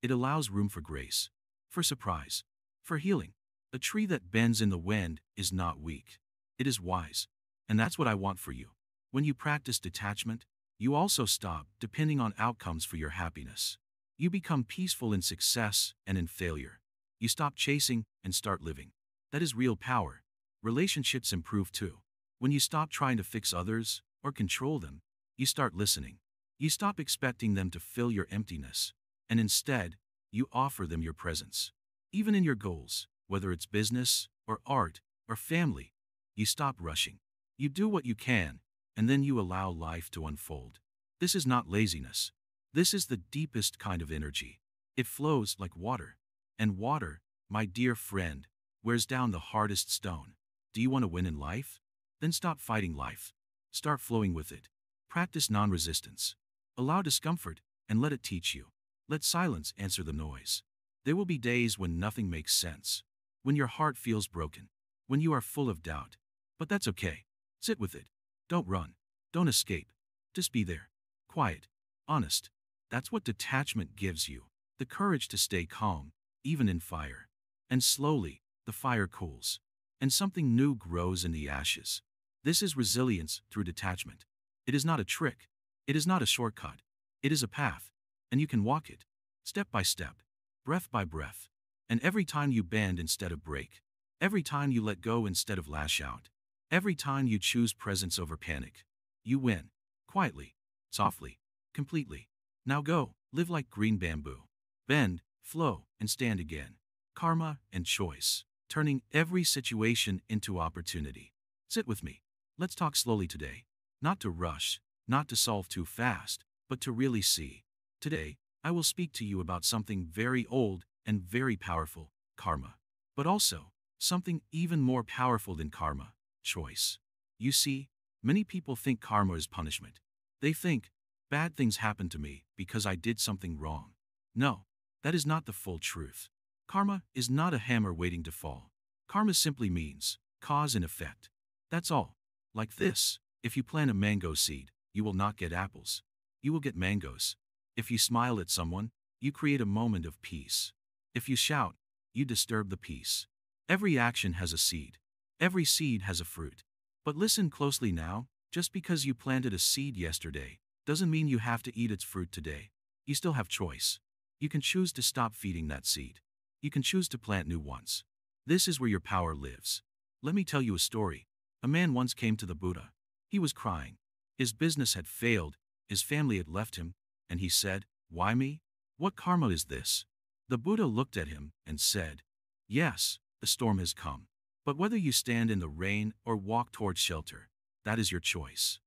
It allows room for grace, for surprise, for healing. A tree that bends in the wind is not weak. It is wise. And that's what I want for you. When you practice detachment, you also stop depending on outcomes for your happiness. You become peaceful in success and in failure. You stop chasing and start living. That is real power. Relationships improve too. When you stop trying to fix others or control them, you start listening. You stop expecting them to fill your emptiness, and instead, you offer them your presence. Even in your goals, whether it's business or art or family, you stop rushing. You do what you can, and then you allow life to unfold. This is not laziness. This is the deepest kind of energy. It flows like water. And water, my dear friend, wears down the hardest stone. Do you want to win in life? Then stop fighting life. Start flowing with it. Practice non-resistance. Allow discomfort and let it teach you. Let silence answer the noise. There will be days when nothing makes sense. When your heart feels broken. When you are full of doubt. But that's okay. Sit with it. Don't run. Don't escape. Just be there. Quiet. Honest. That's what detachment gives you. The courage to stay calm, even in fire. And slowly, the fire cools. And something new grows in the ashes. This is resilience through detachment. It is not a trick. It is not a shortcut. It is a path. And you can walk it. Step by step. Breath by breath. And every time you bend instead of break. Every time you let go instead of lash out. Every time you choose presence over panic. You win. Quietly. Softly. Completely. Now go. Live like green bamboo. Bend, flow, and stand again. Karma and choice. Turning every situation into opportunity. Sit with me. Let's talk slowly today. Not to rush, not to solve too fast, but to really see. Today, I will speak to you about something very old and very powerful, karma. But also, something even more powerful than karma, choice. You see, many people think karma is punishment. They think, bad things happen to me because I did something wrong. No, that is not the full truth. Karma is not a hammer waiting to fall. Karma simply means cause and effect. That's all. Like this, if you plant a mango seed, you will not get apples. You will get mangoes. If you smile at someone, you create a moment of peace. If you shout, you disturb the peace. Every action has a seed. Every seed has a fruit. But listen closely now, just because you planted a seed yesterday doesn't mean you have to eat its fruit today. You still have choice. You can choose to stop feeding that seed. You can choose to plant new ones. This is where your power lives. Let me tell you a story. A man once came to the Buddha. He was crying. His business had failed, his family had left him, and he said, "Why me? What karma is this?" The Buddha looked at him and said, "Yes, the storm has come. But whether you stand in the rain or walk towards shelter, that is your choice."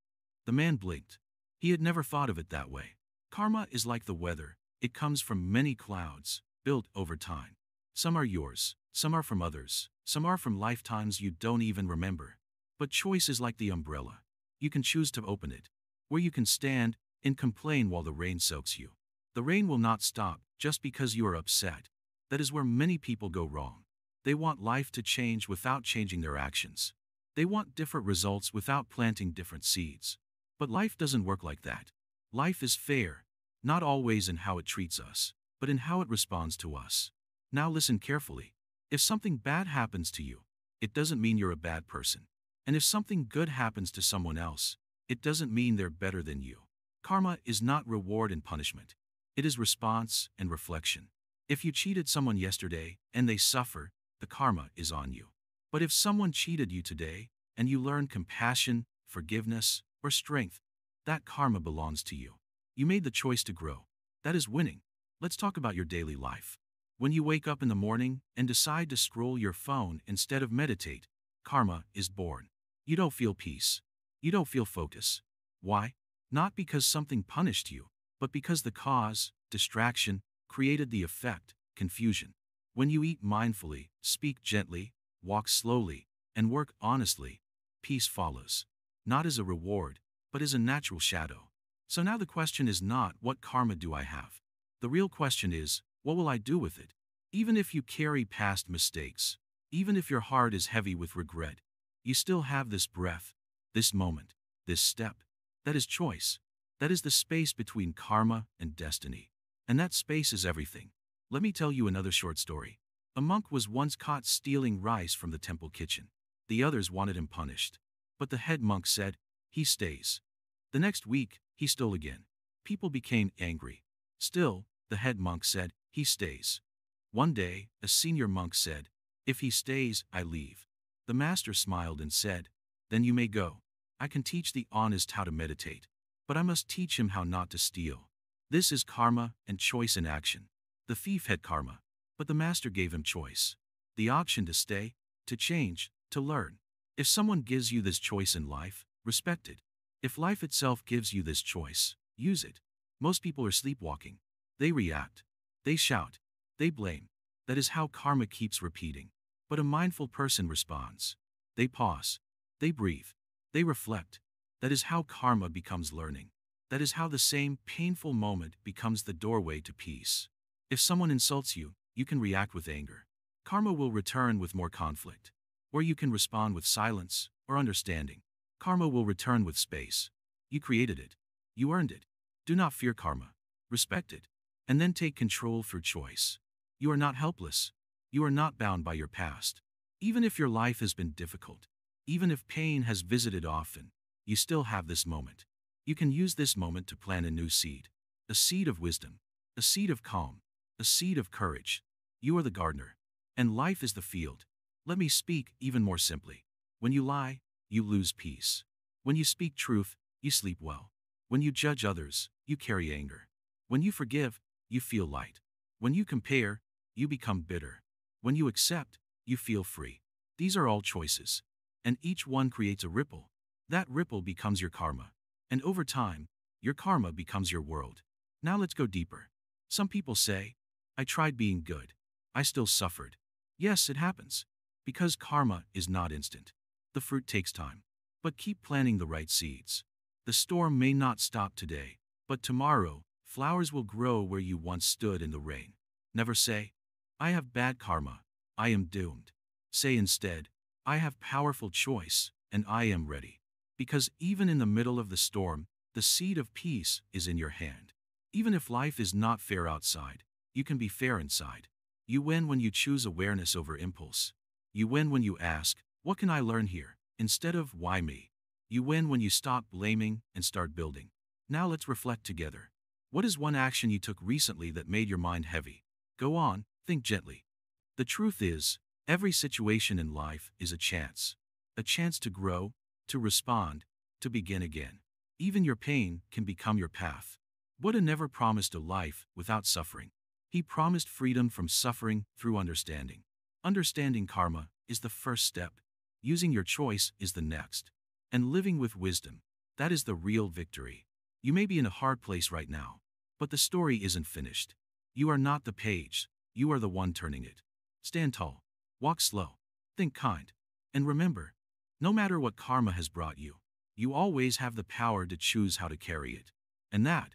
The man blinked. He had never thought of it that way. Karma is like the weather. It comes from many clouds, built over time. Some are yours, some are from others, some are from lifetimes you don't even remember. But choice is like the umbrella. You can choose to open it, where you can stand and complain while the rain soaks you. The rain will not stop just because you are upset. That is where many people go wrong. They want life to change without changing their actions. They want different results without planting different seeds. But life doesn't work like that. Life is fair, not always in how it treats us, but in how it responds to us. Now listen carefully. If something bad happens to you, it doesn't mean you're a bad person. And if something good happens to someone else, it doesn't mean they're better than you. Karma is not reward and punishment. It is response and reflection. If you cheated someone yesterday and they suffer, the karma is on you. But if someone cheated you today and you learn compassion, forgiveness, or strength, that karma belongs to you. You made the choice to grow. That is winning. Let's talk about your daily life. When you wake up in the morning and decide to scroll your phone instead of meditate, karma is born. You don't feel peace. You don't feel focus. Why? Not because something punished you, but because the cause, distraction, created the effect, confusion. When you eat mindfully, speak gently, walk slowly, and work honestly, peace follows. Not as a reward, but as a natural shadow. So now the question is not, what karma do I have? The real question is, what will I do with it? Even if you carry past mistakes, even if your heart is heavy with regret, you still have this breath, this moment, this step. That is choice. That is the space between karma and destiny. And that space is everything. Let me tell you another short story. A monk was once caught stealing rice from the temple kitchen. The others wanted him punished. But the head monk said, "He stays." The next week, he stole again. People became angry. Still, the head monk said, "He stays." One day, a senior monk said, "If he stays, I leave." The master smiled and said, "Then you may go. I can teach the honest how to meditate. But I must teach him how not to steal." This is karma and choice in action. The thief had karma, but the master gave him choice. The option to stay, to change, to learn. If someone gives you this choice in life, respect it. If life itself gives you this choice, use it. Most people are sleepwalking. They react. They shout. They blame. That is how karma keeps repeating. But a mindful person responds. They pause. They breathe. They reflect. That is how karma becomes learning. That is how the same painful moment becomes the doorway to peace. If someone insults you, you can react with anger. Karma will return with more conflict. Or you can respond with silence or understanding. Karma will return with space. You created it. You earned it. Do not fear karma. Respect it. And then take control through choice. You are not helpless. You are not bound by your past. Even if your life has been difficult, even if pain has visited often, you still have this moment. You can use this moment to plant a new seed. A seed of wisdom. A seed of calm. A seed of courage. You are the gardener. And life is the field. Let me speak even more simply. When you lie, you lose peace. When you speak truth, you sleep well. When you judge others, you carry anger. When you forgive, you feel light. When you compare, you become bitter. When you accept, you feel free. These are all choices. And each one creates a ripple. That ripple becomes your karma. And over time, your karma becomes your world. Now let's go deeper. Some people say, "I tried being good. I still suffered." Yes, it happens. Because karma is not instant. The fruit takes time. But keep planting the right seeds. The storm may not stop today, but tomorrow, flowers will grow where you once stood in the rain. Never say, "I have bad karma. I am doomed." Say instead, "I have powerful choice, and I am ready." Because even in the middle of the storm, the seed of peace is in your hand. Even if life is not fair outside, you can be fair inside. You win when you choose awareness over impulse. You win when you ask, "What can I learn here?" instead of why me. You win when you stop blaming and start building. Now let's reflect together. What is one action you took recently that made your mind heavy? Go on, think gently. The truth is, every situation in life is a chance. A chance to grow, to respond, to begin again. Even your pain can become your path. Buddha never promised a life without suffering. He promised freedom from suffering through understanding. Understanding karma is the first step. Using your choice is the next. And living with wisdom, that is the real victory. You may be in a hard place right now, but the story isn't finished. You are not the page, you are the one turning it. Stand tall, walk slow, think kind, and remember, no matter what karma has brought you, you always have the power to choose how to carry it. And that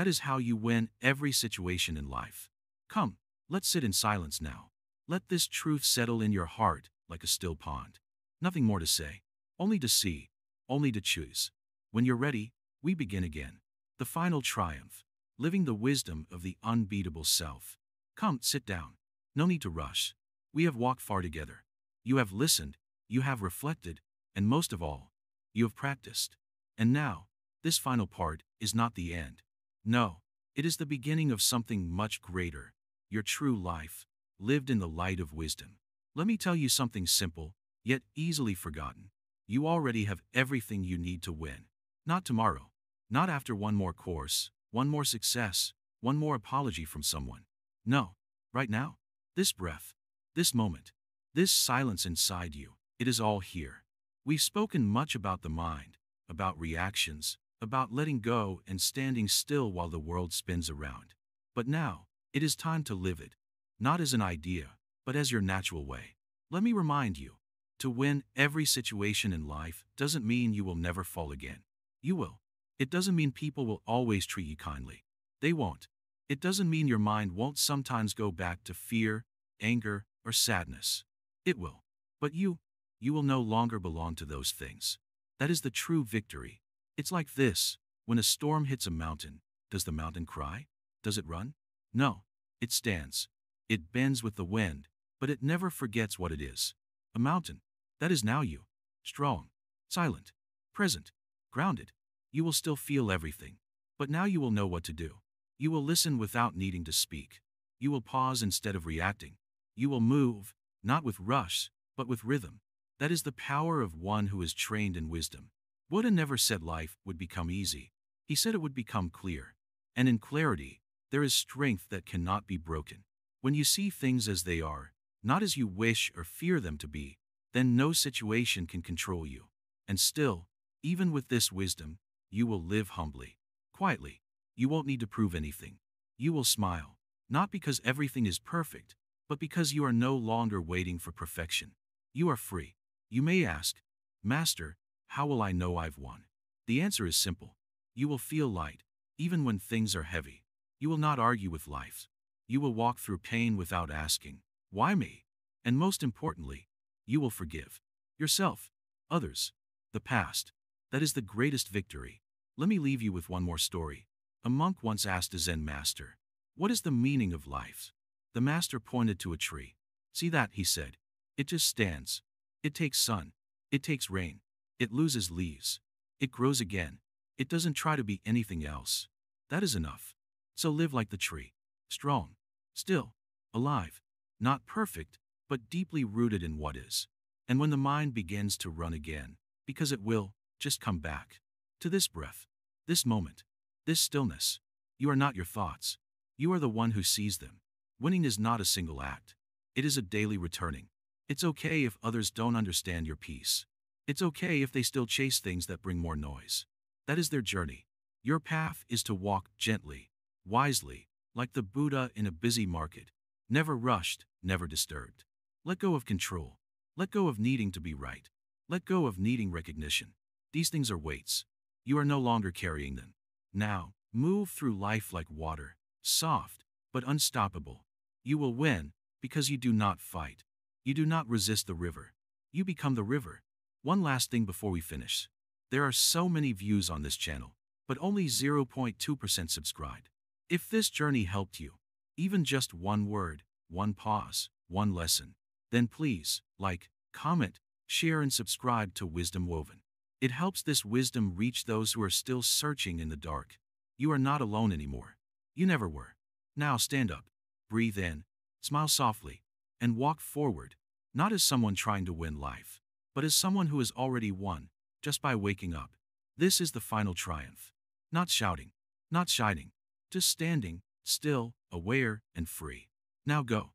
is how you win every situation in life. Come, let's sit in silence now. Let this truth settle in your heart like a still pond. Nothing more to say, only to see, only to choose. When you're ready, we begin again. The final triumph, living the wisdom of the unbeatable self. Come, sit down. No need to rush. We have walked far together. You have listened, you have reflected, and most of all, you have practiced. And now, this final part is not the end. No, it is the beginning of something much greater. Your true life, lived in the light of wisdom. Let me tell you something simple, yet easily forgotten. You already have everything you need to win. Not tomorrow. Not after one more course, one more success, one more apology from someone. No, right now. This breath, this moment, this silence inside you, it is all here. We've spoken much about the mind, about reactions, about letting go and standing still while the world spins around. But now, it is time to live it, not as an idea, but as your natural way. Let me remind you, to win every situation in life doesn't mean you will never fall again. You will. It doesn't mean people will always treat you kindly. They won't. It doesn't mean your mind won't sometimes go back to fear, anger, or sadness. It will. But you will no longer belong to those things. That is the true victory. It's like this. When a storm hits a mountain, does the mountain cry? Does it run? No. It stands. It bends with the wind, but it never forgets what it is. A mountain. That is now you. Strong, silent, present, grounded. You will still feel everything, but now you will know what to do. You will listen without needing to speak. You will pause instead of reacting. You will move, not with rush, but with rhythm. That is the power of one who is trained in wisdom. Buddha never said life would become easy. He said it would become clear. And in clarity, there is strength that cannot be broken. When you see things as they are, not as you wish or fear them to be, then no situation can control you. And still, even with this wisdom, you will live humbly, quietly. You won't need to prove anything. You will smile, not because everything is perfect, but because you are no longer waiting for perfection. You are free. You may ask, Master, how will I know I've won? The answer is simple. You will feel light, even when things are heavy. You will not argue with life. You will walk through pain without asking, why me? And most importantly, you will forgive yourself, others, the past. That is the greatest victory. Let me leave you with one more story. A monk once asked a Zen master, what is the meaning of life? The master pointed to a tree. See that, he said. It just stands. It takes sun. It takes rain. It loses leaves. It grows again. It doesn't try to be anything else. That is enough. So live like the tree. Strong. Still. Alive. Not perfect, but deeply rooted in what is. And when the mind begins to run again, because it will, just come back to this breath, this moment, this stillness. You are not your thoughts. You are the one who sees them. Winning is not a single act. It is a daily returning. It's okay if others don't understand your peace. It's okay if they still chase things that bring more noise. That is their journey. Your path is to walk gently, wisely, like the Buddha in a busy market. Never rushed, never disturbed. Let go of control. Let go of needing to be right. Let go of needing recognition. These things are weights. You are no longer carrying them. Now, move through life like water, soft, but unstoppable. You will win, because you do not fight. You do not resist the river. You become the river. One last thing before we finish. There are so many views on this channel, but only 0.2% subscribed. If this journey helped you, even just one word, one pause, one lesson, then please, like, comment, Share and subscribe to Wisdom Woven. It helps this wisdom reach those who are still searching in the dark. You are not alone anymore. You never were. Now stand up, breathe in, smile softly, and walk forward, not as someone trying to win life, but as someone who has already won, just by waking up. This is the final triumph. Not shouting, not shining, just standing, still, aware, and free. Now go.